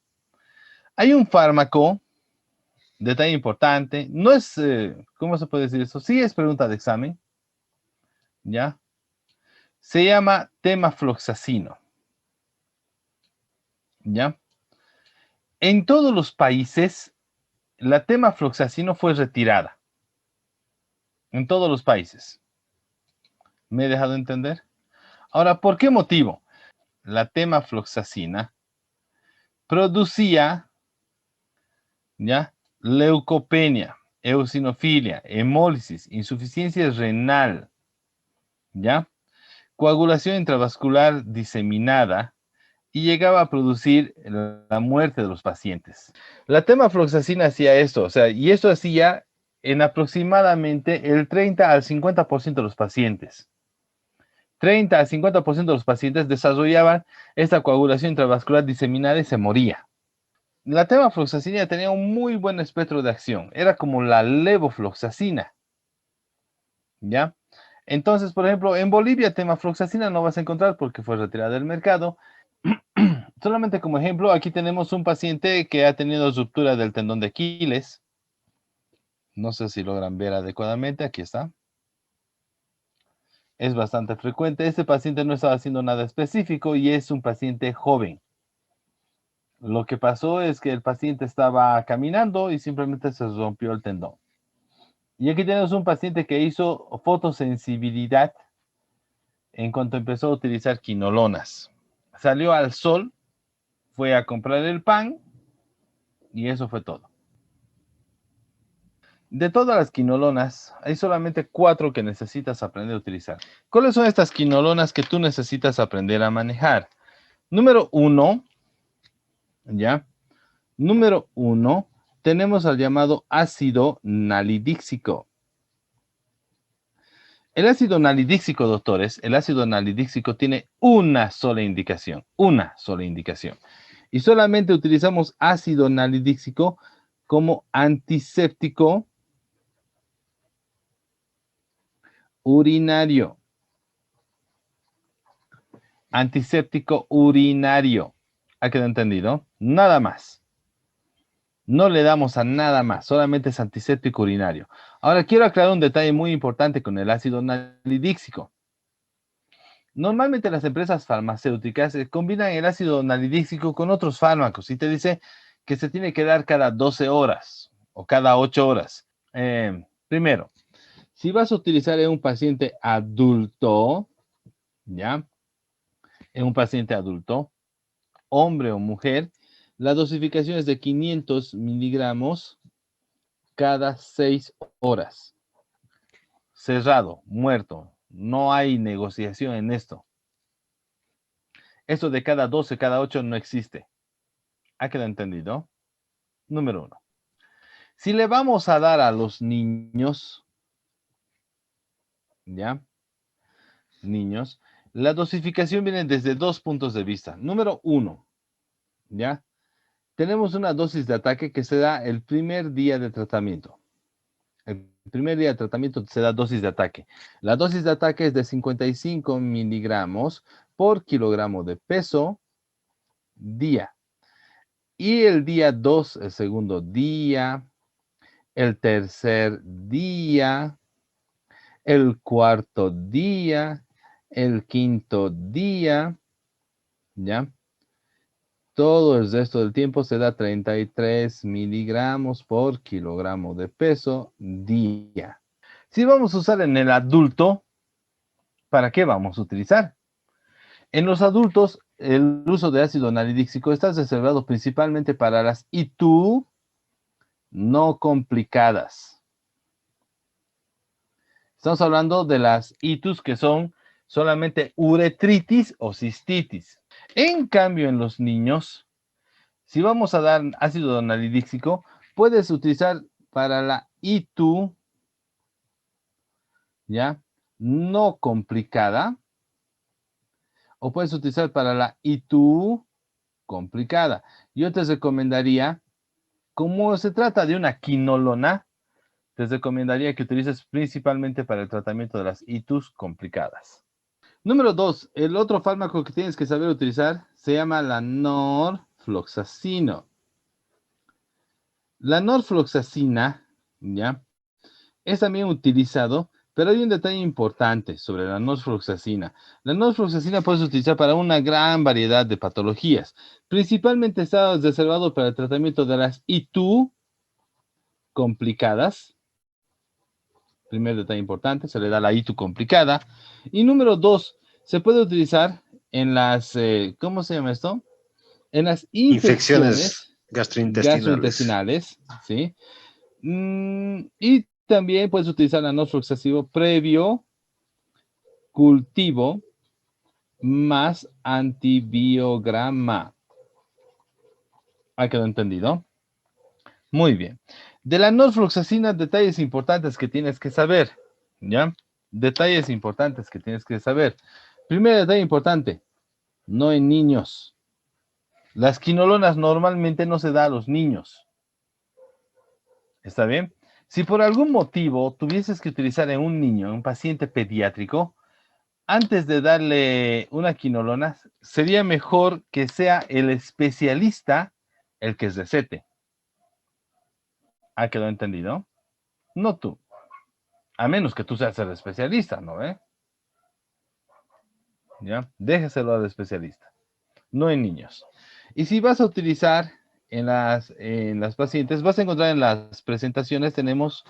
Hay un fármaco, detalle importante, no es, ¿cómo se puede decir eso? Sí es pregunta de examen, ¿ya? Se llama temafloxacino, ¿ya? En todos los países, la temafloxacino fue retirada. En todos los países. ¿Me he dejado entender? Ahora, ¿por qué motivo? La temafloxacina producía, ¿ya? Leucopenia, eosinofilia, hemólisis, insuficiencia renal, ¿ya? Coagulación intravascular diseminada, y llegaba a producir la muerte de los pacientes. La temafloxacina hacía esto, o sea, y esto hacía en aproximadamente el 30 al 50% de los pacientes. 30 al 50% de los pacientes desarrollaban esta coagulación intravascular diseminada y se moría. La temafloxacina tenía un muy buen espectro de acción. Era como la levofloxacina, ¿ya? Entonces, por ejemplo, en Bolivia temafloxacina no vas a encontrar porque fue retirada del mercado. Solamente como ejemplo, aquí tenemos un paciente que ha tenido ruptura del tendón de Aquiles. No sé si logran ver adecuadamente. Aquí está. Es bastante frecuente. Este paciente no estaba haciendo nada específico y es un paciente joven. Lo que pasó es que el paciente estaba caminando y simplemente se rompió el tendón. Y aquí tenemos un paciente que hizo fotosensibilidad en cuanto empezó a utilizar quinolonas. Salió al sol, fue a comprar el pan y eso fue todo. De todas las quinolonas, hay solamente 4 que necesitas aprender a utilizar. ¿Cuáles son estas quinolonas que tú necesitas aprender a manejar? Número 1, ¿ya? Número 1, tenemos al llamado ácido nalidíxico. El ácido nalidíxico, doctores, el ácido nalidíxico tiene una sola indicación. Y solamente utilizamos ácido nalidíxico como antiséptico urinario. Antiséptico urinario. ¿Ha quedado entendido? Nada más. No le damos a nada más, solamente es antiséptico urinario. Ahora quiero aclarar un detalle muy importante con el ácido nalidíxico. Normalmente las empresas farmacéuticas combinan el ácido nalidíxico con otros fármacos y te dice que se tiene que dar cada 12 horas o cada 8 horas. Primero, si vas a utilizar en un paciente adulto, ¿ya? En un paciente adulto, hombre o mujer, la dosificación es de 500 miligramos cada 6 horas. Cerrado, muerto. No hay negociación en esto. Esto de cada 12, cada 8 no existe. ¿Ha quedado entendido? Número 1. Si le vamos a dar a los niños, ¿ya? Niños, la dosificación viene desde dos puntos de vista. Número 1, ¿ya? Tenemos una dosis de ataque que se da el primer día de tratamiento. El primer día de tratamiento se da dosis de ataque. La dosis de ataque es de 55 miligramos por kilogramo de peso día. Y el día 2, el segundo día, el tercer día, el cuarto día, el quinto día, ¿ya? Todo el resto del tiempo se da 33 miligramos por kilogramo de peso día. Si vamos a usar en el adulto, ¿para qué vamos a utilizar? En los adultos, el uso de ácido nalidíxico está reservado principalmente para las ITU no complicadas. Estamos hablando de las ITUs que son solamente uretritis o cistitis. En cambio, en los niños, si vamos a dar ácido nalidíxico, puedes utilizar para la ITU, ¿ya? No complicada, o puedes utilizar para la ITU complicada. Yo te recomendaría, como se trata de una quinolona, te recomendaría que utilices principalmente para el tratamiento de las ITUs complicadas. Número 2, el otro fármaco que tienes que saber utilizar se llama la norfloxacino. La norfloxacina, ¿ya? Es también utilizado, pero hay un detalle importante sobre la norfloxacina. La norfloxacina puedes utilizar para una gran variedad de patologías. Principalmente está reservado para el tratamiento de las ITU complicadas. Primer detalle importante, se le da la ITU complicada. Y número 2, se puede utilizar en las, ¿cómo se llama esto? En las Infecciones infecciones gastrointestinales. gastrointestinales, ¿sí? Y también puedes utilizar la norfloxacino previo cultivo más antibiograma. ¿Ha quedado entendido? Muy bien. De la norfloxacina, detalles importantes que tienes que saber, ¿ya? Detalles importantes que tienes que saber. Primer detalle importante, no en niños. Las quinolonas normalmente no se da a los niños. ¿Está bien? Si por algún motivo tuvieses que utilizar en un niño, en un paciente pediátrico, antes de darle una quinolona, sería mejor que sea el especialista el que recete. ¿Ha quedado entendido? No tú. A menos que tú seas el especialista, ¿no? ¿Ya? Déjeselo al especialista. No en niños. Y si vas a utilizar en las pacientes, vas a encontrar en las presentaciones, tenemos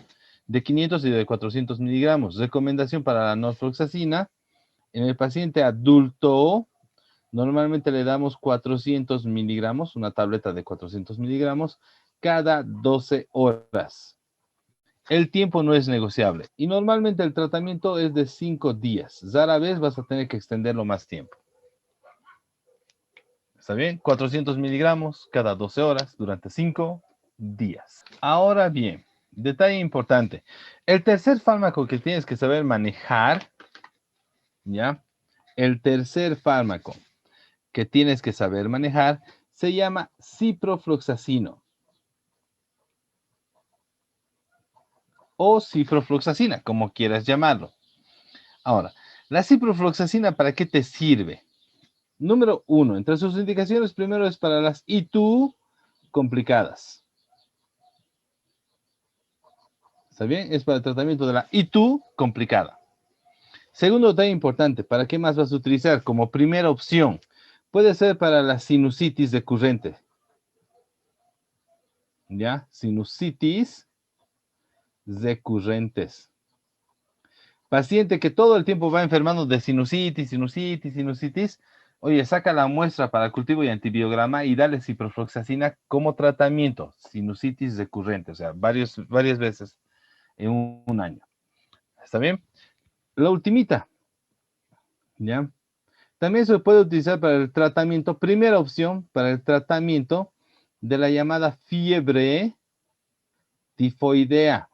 de 500 y de 400 miligramos. Recomendación para la norfloxacina. En el paciente adulto, normalmente le damos 400 miligramos, una tableta de 400 miligramos, cada 12 horas. El tiempo no es negociable y normalmente el tratamiento es de 5 días. Rara vez vas a tener que extenderlo más tiempo. ¿Está bien? 400 miligramos cada 12 horas durante 5 días. Ahora bien, Detalle importante. El tercer fármaco que tienes que saber manejar, ¿ya? El tercer fármaco que tienes que saber manejar se llama ciprofloxacino o ciprofloxacina, como quieras llamarlo. Ahora, la ciprofloxacina, ¿para qué te sirve? Número 1, entre sus indicaciones, primero es para las ITU complicadas. ¿Está bien? Es para el tratamiento de la ITU complicada. Segundo detalle importante, ¿para qué más vas a utilizar? Como primera opción, puede ser para la sinusitis recurrente. ¿Ya? Sinusitis recurrentes. Paciente que todo el tiempo va enfermando de sinusitis. Oye, saca la muestra para cultivo y antibiograma y dale ciprofloxacina como tratamiento. Sinusitis recurrente, o sea, varias veces en un año. ¿Está bien? La ultimita, ¿ya? También se puede utilizar para el tratamiento, primera opción, para el tratamiento de la llamada fiebre tifoidea.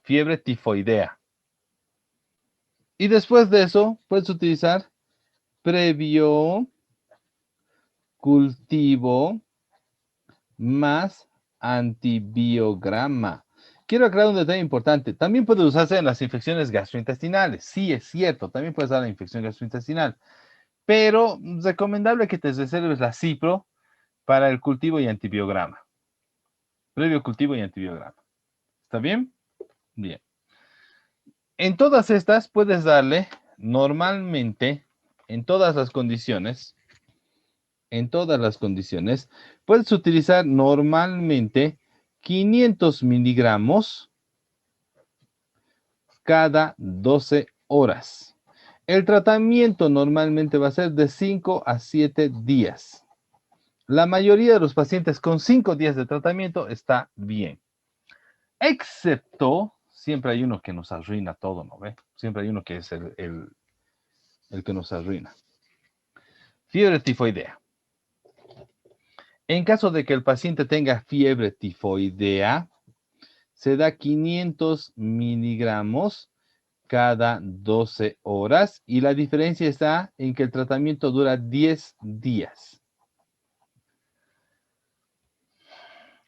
Fiebre tifoidea. Y después de eso, puedes utilizar previo cultivo más antibiograma. Quiero aclarar un detalle importante. También puede usarse en las infecciones gastrointestinales. Sí, es cierto, también puedes dar la infección gastrointestinal. Pero recomendable que te reserves la cipro para el cultivo y antibiograma. Previo cultivo y antibiograma. ¿Está bien? Bien. En todas estas puedes darle normalmente, en todas las condiciones, puedes utilizar normalmente 500 miligramos cada 12 horas. El tratamiento normalmente va a ser de 5 a 7 días. La mayoría de los pacientes con 5 días de tratamiento está bien. Excepto, siempre hay uno que nos arruina todo, ¿no ve? Siempre hay uno que es el que nos arruina. Fiebre tifoidea. En caso de que el paciente tenga fiebre tifoidea, se da 500 miligramos cada 12 horas y la diferencia está en que el tratamiento dura 10 días.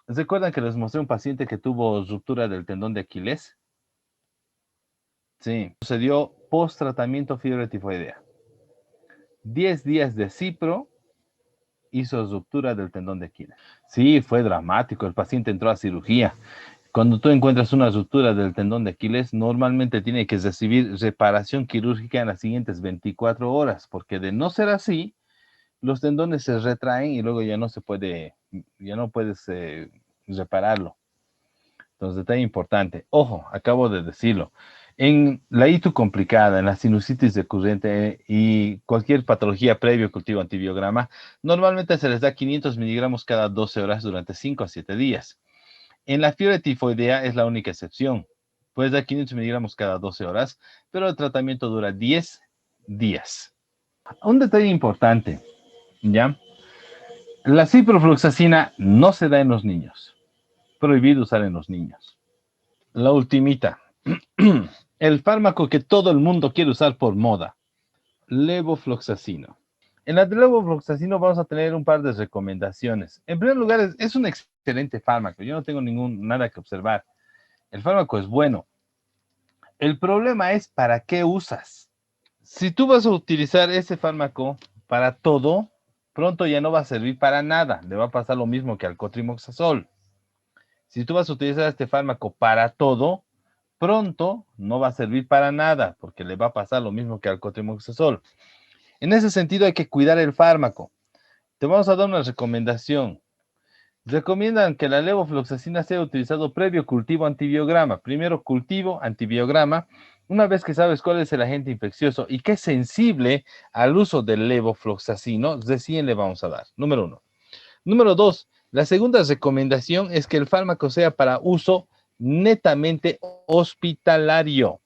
¿Recuerdan que les mostré un paciente que tuvo ruptura del tendón de Aquiles? Sí, sucedió post-tratamiento fiebre tifoidea. 10 días de cipro hizo ruptura del tendón de Aquiles. Sí, fue dramático, el paciente entró a cirugía. Cuando tú encuentras una ruptura del tendón de Aquiles, normalmente tiene que recibir reparación quirúrgica en las siguientes 24 horas, porque de no ser así, los tendones se retraen y luego ya no puedes repararlo. Entonces, detalle importante. Ojo, acabo de decirlo. En la ITU complicada, en la sinusitis recurrente y cualquier patología previo cultivo antibiograma, normalmente se les da 500 miligramos cada 12 horas durante 5 a 7 días. En la fiebre tifoidea es la única excepción. Puedes dar 500 miligramos cada 12 horas, pero el tratamiento dura 10 días. Un detalle importante, ¿ya? La ciprofloxacina no se da en los niños. Prohibido usar en los niños. La ultimita. El fármaco que todo el mundo quiere usar por moda. Levofloxacino. En la de levofloxacino vamos a tener un par de recomendaciones. En primer lugar, es un excelente fármaco. Yo no tengo nada que observar. El fármaco es bueno. El problema es para qué usas. Si tú vas a utilizar ese fármaco para todo, pronto ya no va a servir para nada. Le va a pasar lo mismo que al cotrimoxazol. Si tú vas a utilizar este fármaco para todo, pronto no va a servir para nada, porque le va a pasar lo mismo que al cotrimoxazol. En ese sentido hay que cuidar el fármaco. Te vamos a dar una recomendación. Recomiendan que la levofloxacina sea utilizado previo cultivo antibiograma. Primero cultivo antibiograma. Una vez que sabes cuál es el agente infeccioso y que es sensible al uso del levofloxacino, recién le vamos a dar. Número 1. Número 2. La segunda recomendación es que el fármaco sea para uso netamente hospitalario.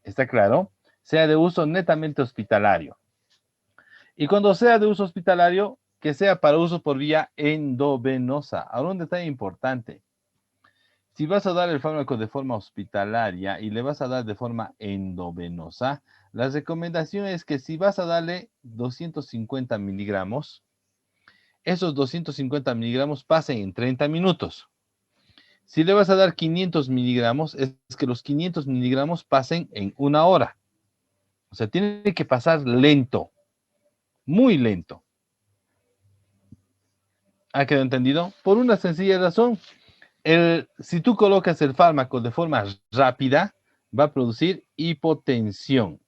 ¿Está claro? Sea de uso netamente hospitalario. Y cuando sea de uso hospitalario, que sea para uso por vía endovenosa. Ahora un detalle importante. Si vas a dar el fármaco de forma hospitalaria y le vas a dar de forma endovenosa, la recomendación es que si vas a darle 250 miligramos, esos 250 miligramos pasen en 30 minutos. Si le vas a dar 500 miligramos, es que los 500 miligramos pasen en 1 hora. O sea, tiene que pasar lento, muy lento. ¿Ha quedado entendido? Por una sencilla razón. Si tú colocas el fármaco de forma rápida, va a producir hipotensión.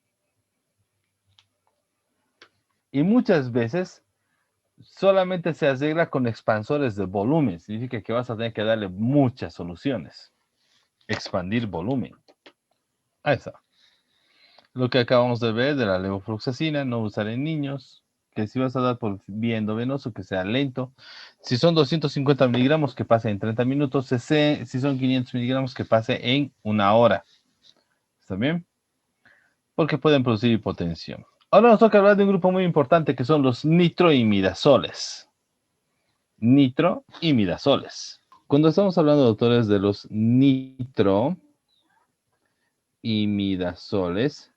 Y muchas veces solamente se arregla con expansores de volumen. Significa que vas a tener que darle muchas soluciones. Expandir volumen. Ahí está. Lo que acabamos de ver de la levofloxacina, no usar en niños, que si vas a dar por vía endovenoso, que sea lento. Si son 250 miligramos, que pase en 30 minutos. Si son 500 miligramos, que pase en 1 hora. ¿Está bien? Porque pueden producir hipotensión. Ahora nos toca hablar de un grupo muy importante, que son los nitroimidazoles. Nitroimidazoles. Cuando estamos hablando, doctores, de los nitroimidazoles,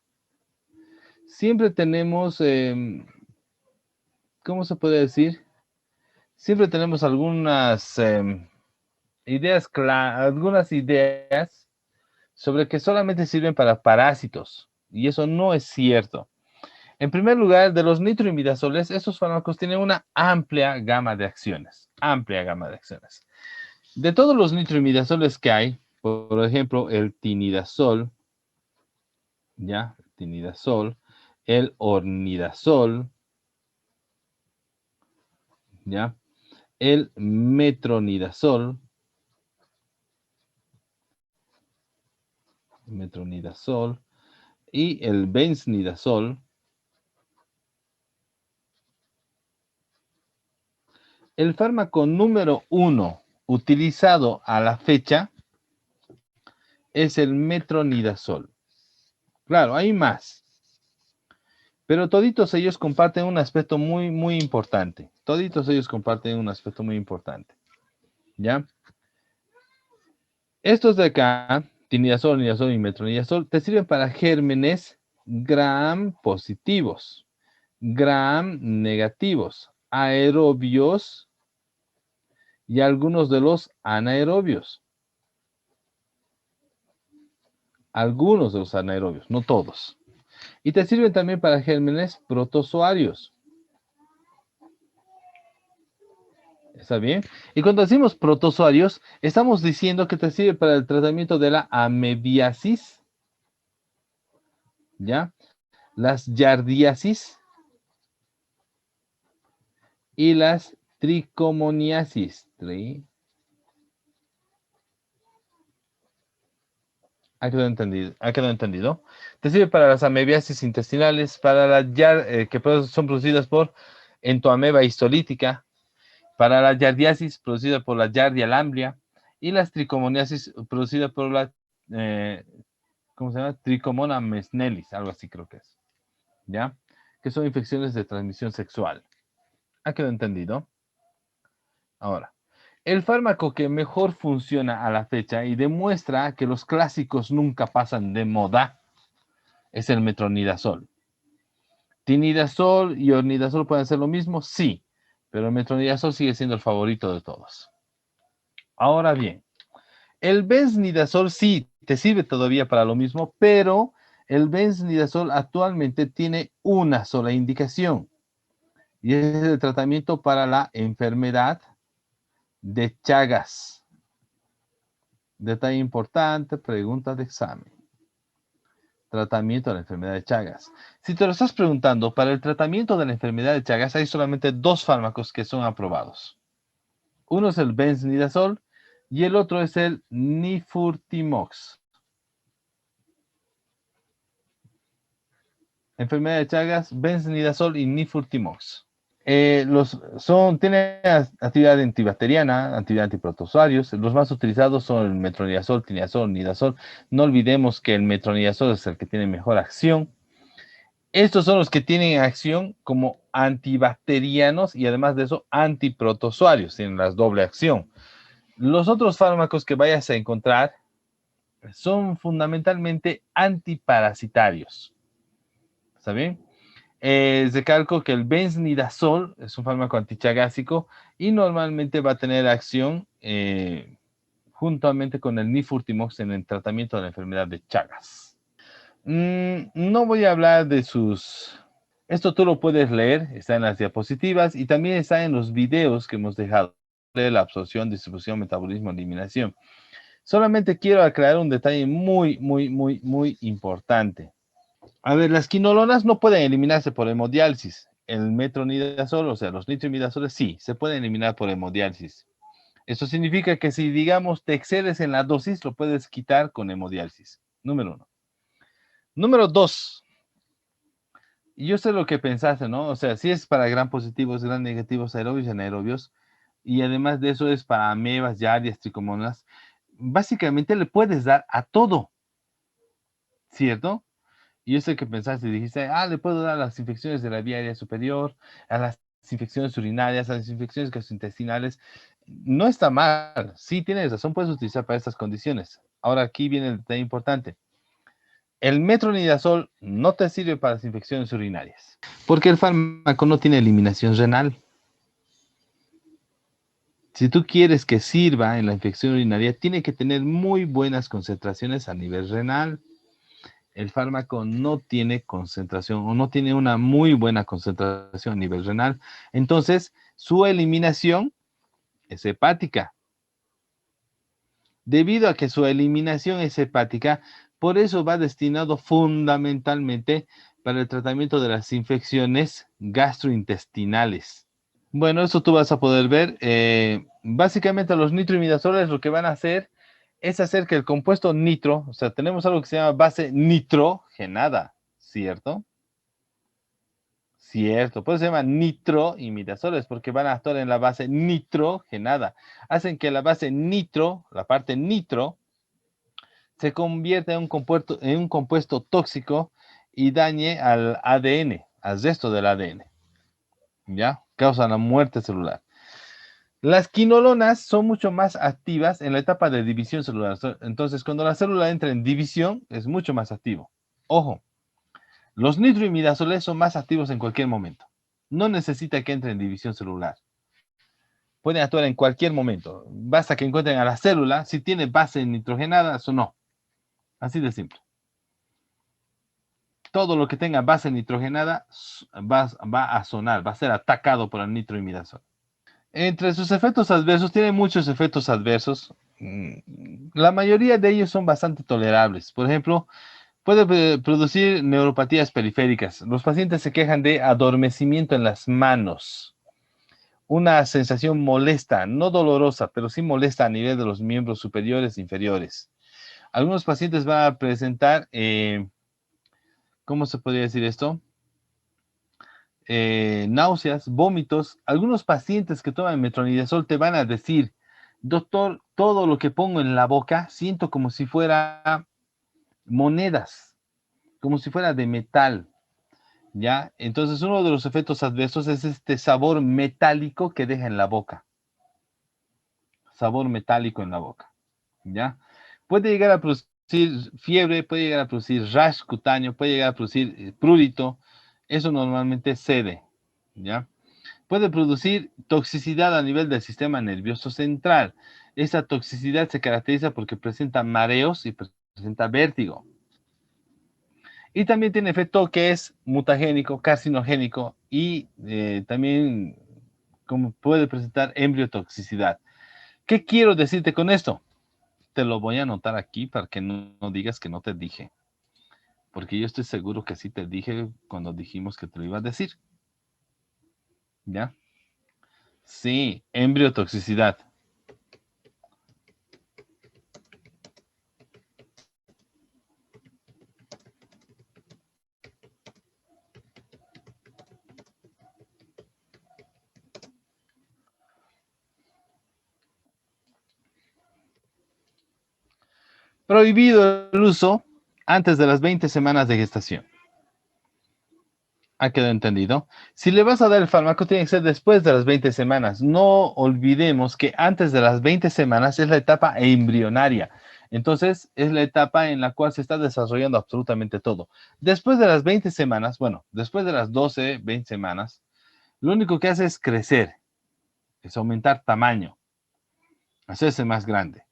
siempre tenemos, ¿cómo se puede decir? Siempre tenemos algunas ideas sobre que solamente sirven para parásitos. Y eso no es cierto. En primer lugar, de los nitroimidazoles, estos fármacos tienen una amplia gama de acciones. Amplia gama de acciones. De todos los nitroimidazoles que hay, por ejemplo, el tinidazol, ¿ya? Tinidazol, el ornidazol, ¿ya? El metronidazol, y el benznidazol. El fármaco número 1 utilizado a la fecha es el metronidazol. Claro, hay más. Pero toditos ellos comparten un aspecto muy, muy importante. Toditos ellos comparten un aspecto muy importante. ¿Ya? Estos de acá, tinidazol, nidazol y metronidazol, te sirven para gérmenes gram positivos, gram negativos, aerobios y algunos de los anaerobios. Algunos de los anaerobios, no todos. Y te sirven también para gérmenes protozoarios. ¿Está bien? Y cuando decimos protozoarios, estamos diciendo que te sirve para el tratamiento de la amebiasis, ¿ya? Las yardiasis y las tricomoniasis. ¿Ha quedado entendido? ¿Ha quedado entendido? Te sirve para las amebiasis intestinales, para las que son producidas por entoameba histolítica, para la yardiasis producida por la Yardia lamblia y las tricomoniasis producida por la, ¿cómo se llama? Tricomona mesnelis, algo así creo que es, ¿ya? Que son infecciones de transmisión sexual. ¿Ha quedado entendido? Ahora, el fármaco que mejor funciona a la fecha y demuestra que los clásicos nunca pasan de moda es el metronidazol. ¿Tinidazol y ornidazol pueden ser lo mismo? Sí, pero el metronidazol sigue siendo el favorito de todos. Ahora bien, el benznidazol sí te sirve todavía para lo mismo, pero el benznidazol actualmente tiene una sola indicación y es el tratamiento para la enfermedad de Chagas. Detalle importante, pregunta de examen. Tratamiento de la enfermedad de Chagas. Si te lo estás preguntando, para el tratamiento de la enfermedad de Chagas hay solamente 2 fármacos que son aprobados. Uno es el benznidazol y el otro es el nifurtimox. Enfermedad de Chagas, benznidazol y nifurtimox. Tienen actividad antibacteriana, actividad antiprotozoarios. Los más utilizados son el metronidazol, tinidazol, nidazol. No olvidemos que el metronidazol es el que tiene mejor acción. Estos son los que tienen acción como antibacterianos y además de eso antiprotozoarios, tienen la doble acción. Los otros fármacos que vayas a encontrar son fundamentalmente antiparasitarios. ¿Está bien? Recalco que el benznidazol es un fármaco antichagásico y normalmente va a tener acción juntamente con el nifurtimox en el tratamiento de la enfermedad de Chagas. No voy a hablar de sus... Esto tú lo puedes leer, está en las diapositivas y también está en los videos que hemos dejado de la absorción, distribución, metabolismo, eliminación. Solamente quiero aclarar un detalle muy importante. A ver, las quinolonas no pueden eliminarse por hemodiálisis. El metronidazol, o sea, los nitroimidazoles, sí, se pueden eliminar por hemodiálisis. Eso significa que si, digamos, te excedes en la dosis, lo puedes quitar con hemodiálisis. Número 1. Número 2. Yo sé lo que pensaste, ¿no? O sea, si es para gram positivos, gram negativos, aerobios y anaerobios, y además de eso es para amebas, yarias, tricomonas, básicamente le puedes dar a todo, ¿cierto? Y yo sé que pensaste y dijiste, le puedo dar a las infecciones de la vía aérea superior, a las infecciones urinarias, a las infecciones gastrointestinales. No está mal, sí tienes razón, puedes utilizar para estas condiciones. Ahora aquí viene el detalle importante. El metronidazol no te sirve para las infecciones urinarias, porque el fármaco no tiene eliminación renal. Si tú quieres que sirva en la infección urinaria, tiene que tener muy buenas concentraciones a nivel renal. El fármaco no tiene concentración o no tiene una muy buena concentración a nivel renal. Entonces, su eliminación es hepática. Debido a que su eliminación es hepática, por eso va destinado fundamentalmente para el tratamiento de las infecciones gastrointestinales. Bueno, eso tú vas a poder ver. Básicamente los nitroimidazoles lo que van a hacer es hacer que el compuesto nitro, o sea, tenemos algo que se llama base nitrogenada, ¿cierto? Cierto, pues se llama nitroimidazoles porque van a actuar en la base nitrogenada. Hacen que la base nitro, la parte nitro, se convierta en un compuesto tóxico y dañe al ADN, al resto del ADN. ¿Ya? Causa la muerte celular. Las quinolonas son mucho más activas en la etapa de división celular. Entonces, cuando la célula entra en división, es mucho más activo. Ojo, los nitroimidazoles son más activos en cualquier momento. No necesita que entre en división celular. Pueden actuar en cualquier momento. Basta que encuentren a la célula si tiene base nitrogenada o no. Así de simple. Todo lo que tenga base nitrogenada va a sonar, va a ser atacado por el nitroimidazol. Entre sus efectos adversos, tiene muchos efectos adversos. La mayoría de ellos son bastante tolerables. Por ejemplo, puede producir neuropatías periféricas. Los pacientes se quejan de adormecimiento en las manos. Una sensación molesta, no dolorosa, pero sí molesta a nivel de los miembros superiores e inferiores. Algunos pacientes van a presentar, ¿cómo se podría decir esto? Náuseas, vómitos. Algunos pacientes que toman metronidazol te van a decir, doctor, todo lo que pongo en la boca siento como si fuera monedas, como si fuera de metal, ¿ya? Entonces uno de los efectos adversos es este sabor metálico que deja en la boca. Sabor metálico en la boca, ¿ya? Puede llegar a producir fiebre, puede llegar a producir rash cutáneo, puede llegar a producir prurito. Eso normalmente cede, ¿ya? Puede producir toxicidad a nivel del sistema nervioso central. Esa toxicidad se caracteriza porque presenta mareos y presenta vértigo. Y también tiene efecto que es mutagénico, carcinogénico y también como puede presentar embriotoxicidad. ¿Qué quiero decirte con esto? Te lo voy a anotar aquí para que no digas que no te dije. Porque yo estoy seguro que sí te dije cuando dijimos que te lo iba a decir. ¿Ya? Sí, embriotoxicidad. Prohibido el uso antes de las 20 semanas de gestación. Ha quedado entendido. Si le vas a dar el fármaco, tiene que ser después de las 20 semanas. No olvidemos que antes de las 20 semanas es la etapa embrionaria. Entonces, es la etapa en la cual se está desarrollando absolutamente todo. Después de las 20 semanas, bueno, después de las 12, 20 semanas, lo único que hace es crecer, es aumentar tamaño, hacerse más grande.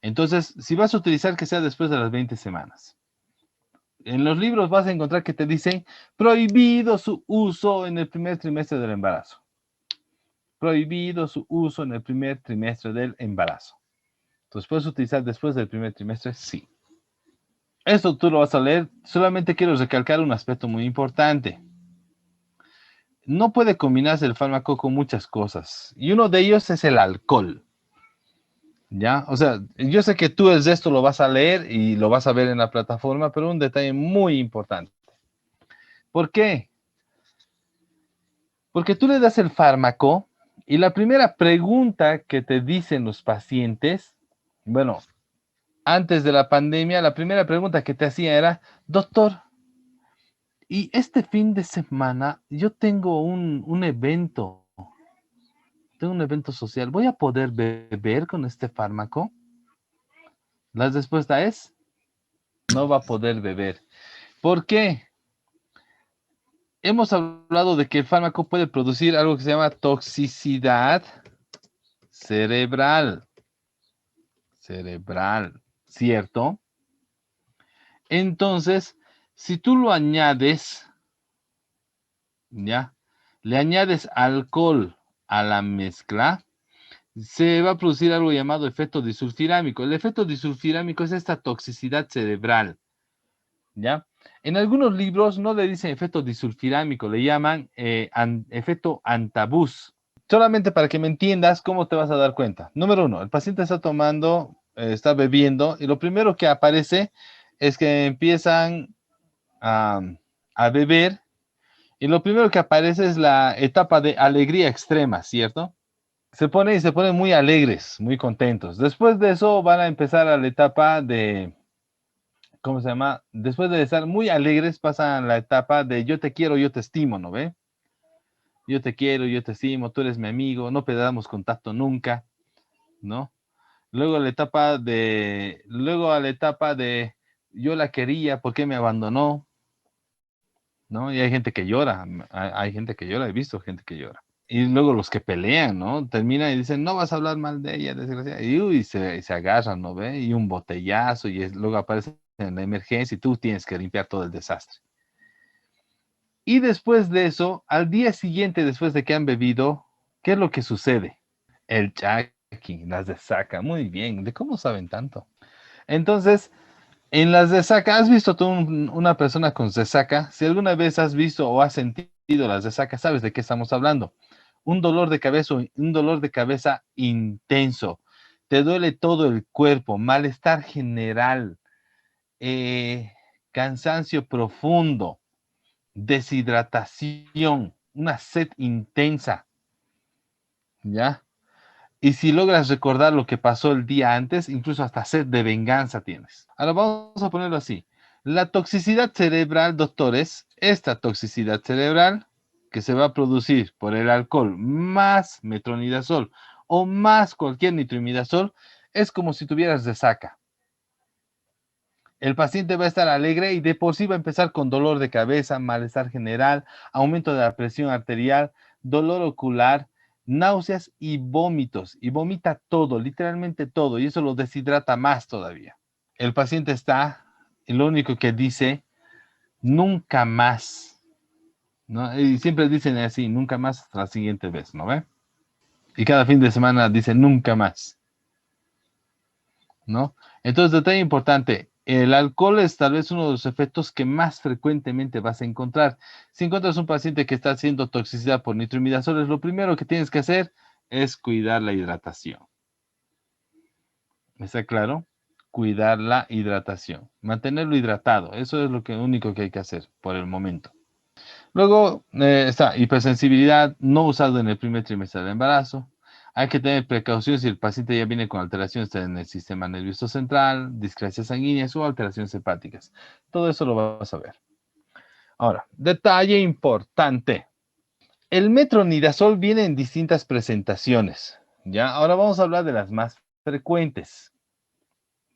Entonces, si vas a utilizar, que sea después de las 20 semanas. En los libros vas a encontrar que te dicen prohibido su uso en el primer trimestre del embarazo. Prohibido su uso en el primer trimestre del embarazo. Entonces, ¿puedes utilizar después del primer trimestre? Sí. Esto tú lo vas a leer. Solamente quiero recalcar un aspecto muy importante. No puede combinarse el fármaco con muchas cosas. Y uno de ellos es el alcohol. ¿Ya? O sea, yo sé que tú el esto lo vas a leer y lo vas a ver en la plataforma, pero un detalle muy importante. ¿Por qué? Porque tú le das el fármaco y la primera pregunta que te dicen los pacientes, bueno, antes de la pandemia, la primera pregunta que te hacía era, doctor, y este fin de semana yo tengo un evento, social, ¿voy a poder beber con este fármaco? La respuesta es, no va a poder beber. ¿Por qué? Hemos hablado de que el fármaco puede producir algo que se llama toxicidad cerebral. ¿Cierto? Entonces, si tú lo añades, ¿ya? Le añades alcohol a la mezcla, se va a producir algo llamado efecto disulfirámico. El efecto disulfirámico es esta toxicidad cerebral, ¿ya? En algunos libros no le dicen efecto disulfirámico, le llaman efecto antabús. Solamente para que me entiendas cómo te vas a dar cuenta. Número uno, el paciente está tomando, está bebiendo, y lo primero que aparece es que empiezan a, a beber, y lo primero que aparece es la etapa de alegría extrema, ¿cierto? Se ponen muy alegres, muy contentos. Después de eso van a empezar a la etapa de, ¿cómo se llama? Después de estar muy alegres, pasan a la etapa de yo te quiero, yo te estimo, ¿no ve? Yo te quiero, yo te estimo, tú eres mi amigo, no perdamos contacto nunca, ¿no? Luego a la etapa de yo la quería, ¿por qué me abandonó? ¿No? Y hay gente que llora, hay gente que llora, he visto gente que llora. Y luego los que pelean, ¿no? Terminan y dicen, no vas a hablar mal de ella, desgraciada. Y uy, se agarran, ¿no ve? Y un botellazo, y luego aparece en la emergencia y tú tienes que limpiar todo el desastre. Y después de eso, al día siguiente, después de que han bebido, ¿qué es lo que sucede? El chaki, las desaca. Muy bien, ¿de cómo saben tanto? Entonces, en las resaca, ¿has visto tú una persona con resaca? Si alguna vez has visto o has sentido las resacas, sabes de qué estamos hablando. Un dolor de cabeza intenso. Te duele todo el cuerpo, malestar general, eh, cansancio profundo, deshidratación, una sed intensa, ¿ya? Y si logras recordar lo que pasó el día antes, incluso hasta sed de venganza tienes. Ahora vamos a ponerlo así. La toxicidad cerebral, doctores, esta toxicidad cerebral que se va a producir por el alcohol más metronidazol o más cualquier nitrimidazol, es como si tuvieras resaca. El paciente va a estar alegre y de por sí va a empezar con dolor de cabeza, malestar general, aumento de la presión arterial, dolor ocular, náuseas y vómitos. Y vomita todo, literalmente todo, y eso lo deshidrata más todavía. El paciente está, y lo único que dice, nunca más, ¿no? Y siempre dicen así, nunca más hasta la siguiente vez, ¿no ve? Y cada fin de semana dice nunca más, ¿no? Entonces, detalle importante, el alcohol es tal vez uno de los efectos que más frecuentemente vas a encontrar. Si encuentras un paciente que está haciendo toxicidad por nitroimidazoles, lo primero que tienes que hacer es cuidar la hidratación. ¿Está claro? Cuidar la hidratación, mantenerlo hidratado, eso es lo único que hay que hacer por el momento. Luego está hipersensibilidad, no usado en el primer trimestre del embarazo. Hay que tener precaución si el paciente ya viene con alteraciones en el sistema nervioso central, discrasias sanguíneas o alteraciones hepáticas. Todo eso lo vas a ver. Ahora, detalle importante. El metronidazol viene en distintas presentaciones, ¿ya? Ahora vamos a hablar de las más frecuentes,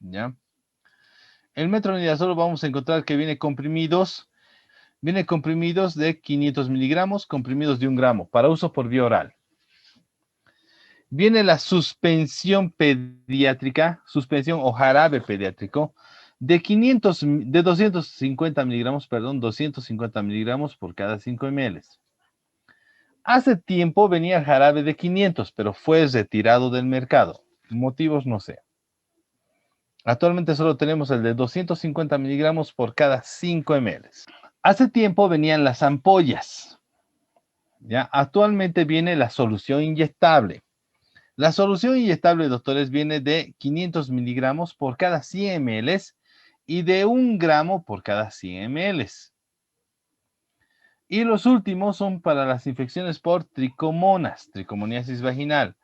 ¿ya? El metronidazol vamos a encontrar que viene comprimidos de 500 miligramos, comprimidos de 1 gramo, para uso por vía oral. Viene la suspensión pediátrica, suspensión o jarabe pediátrico, de 250 miligramos, 250 miligramos por cada 5 ml. Hace tiempo venía el jarabe de 500, pero fue retirado del mercado. Motivos no sé. Actualmente solo tenemos el de 250 miligramos por cada 5 ml. Hace tiempo venían las ampollas. ¿Ya? Actualmente viene la solución inyectable. La solución inyectable, doctores, viene de 500 miligramos por cada 100 ml y de 1 gramo por cada 100 ml. Y los últimos son para las infecciones por tricomonas, tricomoniasis vaginal.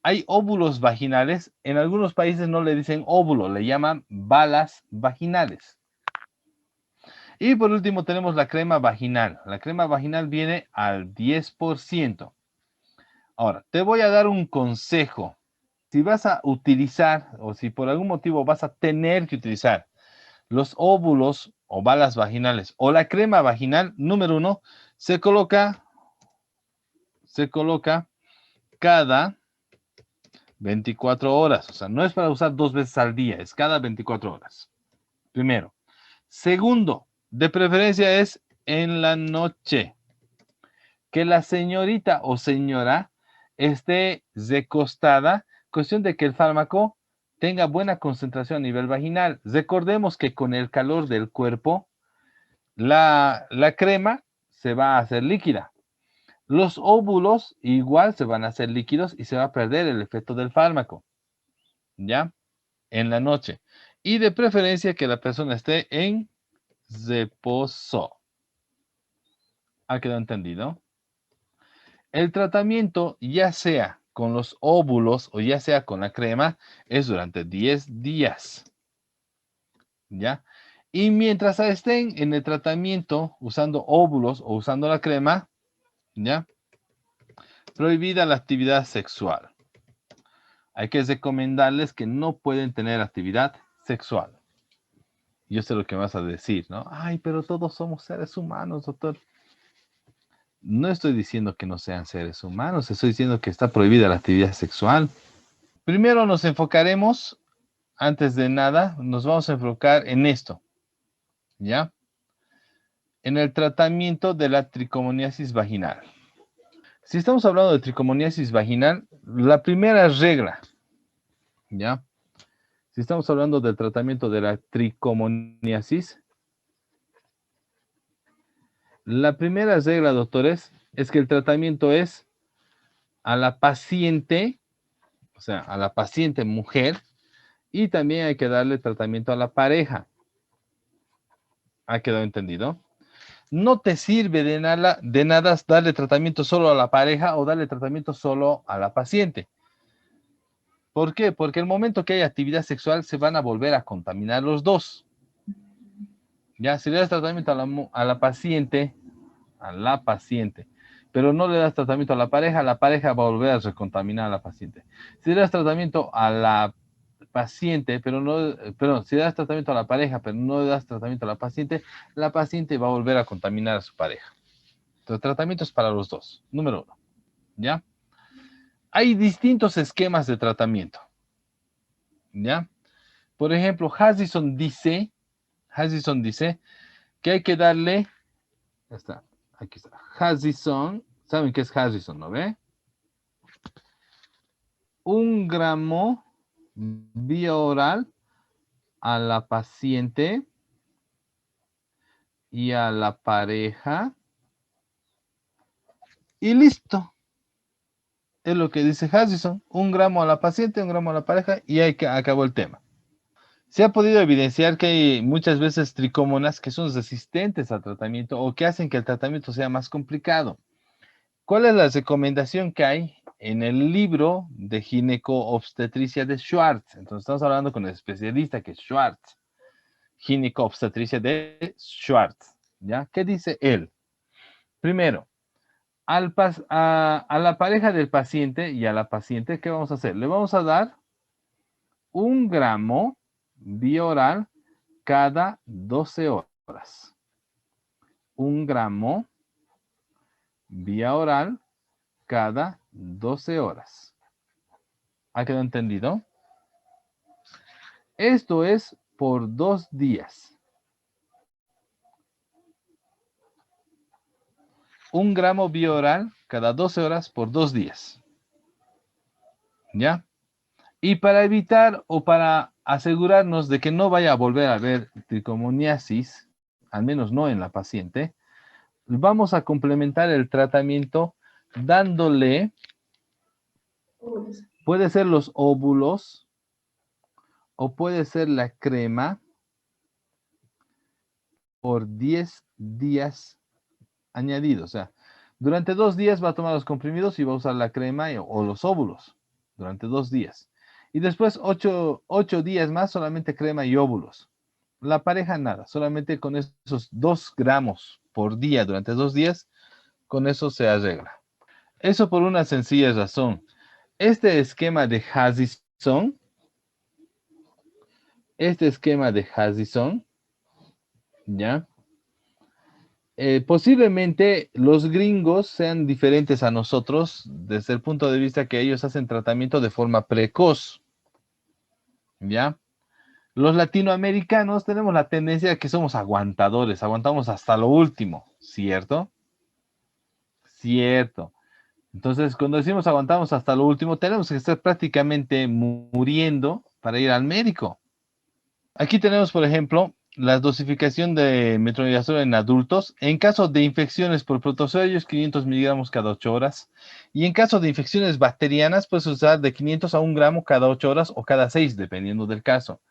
Hay óvulos vaginales, en algunos países no le dicen óvulo, le llaman balas vaginales. Y por último tenemos la crema vaginal. La crema vaginal viene al 10%. Ahora, te voy a dar un consejo. Si vas a utilizar o si por algún motivo vas a tener que utilizar los óvulos o balas vaginales o la crema vaginal, número 1, se coloca cada 24 horas. O sea, no es para usar 2 veces al día, es cada 24 horas. Primero. Segundo, de preferencia es en la noche. Que la señorita o señora esté recostada, cuestión de que el fármaco tenga buena concentración a nivel vaginal. Recordemos que con el calor del cuerpo, la crema se va a hacer líquida. Los óvulos igual se van a hacer líquidos y se va a perder el efecto del fármaco. ¿Ya? En la noche. Y de preferencia que la persona esté en reposo. ¿Ha quedado entendido? El tratamiento, ya sea con los óvulos o ya sea con la crema, es durante 10 días. ¿Ya? Y mientras estén en el tratamiento usando óvulos o usando la crema, ¿ya? Prohibida la actividad sexual. Hay que recomendarles que no pueden tener actividad sexual. Yo sé lo que vas a decir, ¿no? Ay, pero todos somos seres humanos, doctor. No estoy diciendo que no sean seres humanos, estoy diciendo que está prohibida la actividad sexual. Primero nos enfocaremos, antes de nada, nos vamos a enfocar en esto, ¿ya? En el tratamiento de la tricomoniasis vaginal. Si estamos hablando de tricomoniasis vaginal, la primera regla, ¿ya? Si estamos hablando del tratamiento de la tricomoniasis, la primera regla, doctores, es que el tratamiento es a la paciente, o sea, a la paciente mujer, y también hay que darle tratamiento a la pareja. ¿Ha quedado entendido? No te sirve de nada darle tratamiento solo a la pareja o darle tratamiento solo a la paciente. ¿Por qué? Porque el momento que hay actividad sexual se van a volver a contaminar los dos. Ya, si le das tratamiento a la paciente, pero no le das tratamiento a la pareja va a volver a recontaminar a la paciente. Si le das tratamiento a la paciente, si le das tratamiento a la pareja, pero no le das tratamiento a la paciente va a volver a contaminar a su pareja. Entonces, tratamientos para los dos. Número 1, ¿ya? Hay distintos esquemas de tratamiento, ¿ya? Por ejemplo, Hassison dice que hay que darle, aquí está, Hassison, ¿saben qué es Hassison, no ve? 1 gramo vía oral a la paciente y a la pareja y listo. Es lo que dice Hassison, 1 gramo a la paciente, 1 gramo a la pareja y ahí acabó el tema. Se ha podido evidenciar que hay muchas veces tricómonas que son resistentes al tratamiento o que hacen que el tratamiento sea más complicado. ¿Cuál es la recomendación que hay en el libro de gineco-obstetricia de Schwartz? Entonces estamos hablando con el especialista que es Schwartz, gineco-obstetricia de Schwartz. ¿Ya? ¿Qué dice él? Primero, a la pareja del paciente y a la paciente, ¿qué vamos a hacer? Le vamos a dar 1 gramo vía oral cada 12 horas. 1 gramo vía oral cada 12 horas. ¿Ha quedado entendido? Esto es por 2 días. 1 gramo vía oral cada 12 horas por 2 días. ¿Ya? Y para evitar o para asegurarnos de que no vaya a volver a haber tricomoniasis, al menos no en la paciente, vamos a complementar el tratamiento dándole, puede ser los óvulos o puede ser la crema por 10 días añadidos. O sea, durante 2 días va a tomar los comprimidos y va a usar la crema o los óvulos durante 2 días. Y después 8 días más solamente crema y óvulos. La pareja nada, solamente con esos 2 gramos por día durante 2 días, con eso se arregla. Eso por una sencilla razón. Este esquema de Hassison, ¿ya? Posiblemente los gringos sean diferentes a nosotros desde el punto de vista que ellos hacen tratamiento de forma precoz, ¿ya? Los latinoamericanos tenemos la tendencia a que somos aguantadores, aguantamos hasta lo último, ¿cierto? Cierto. Entonces, cuando decimos aguantamos hasta lo último, tenemos que estar prácticamente muriendo para ir al médico. Aquí tenemos, por ejemplo, la dosificación de metronidazol en adultos. En caso de infecciones por protozoarios, 500 miligramos cada 8 horas. Y en caso de infecciones bacterianas, puedes usar de 500 a 1 gramo cada 8 horas o cada 6, dependiendo del caso.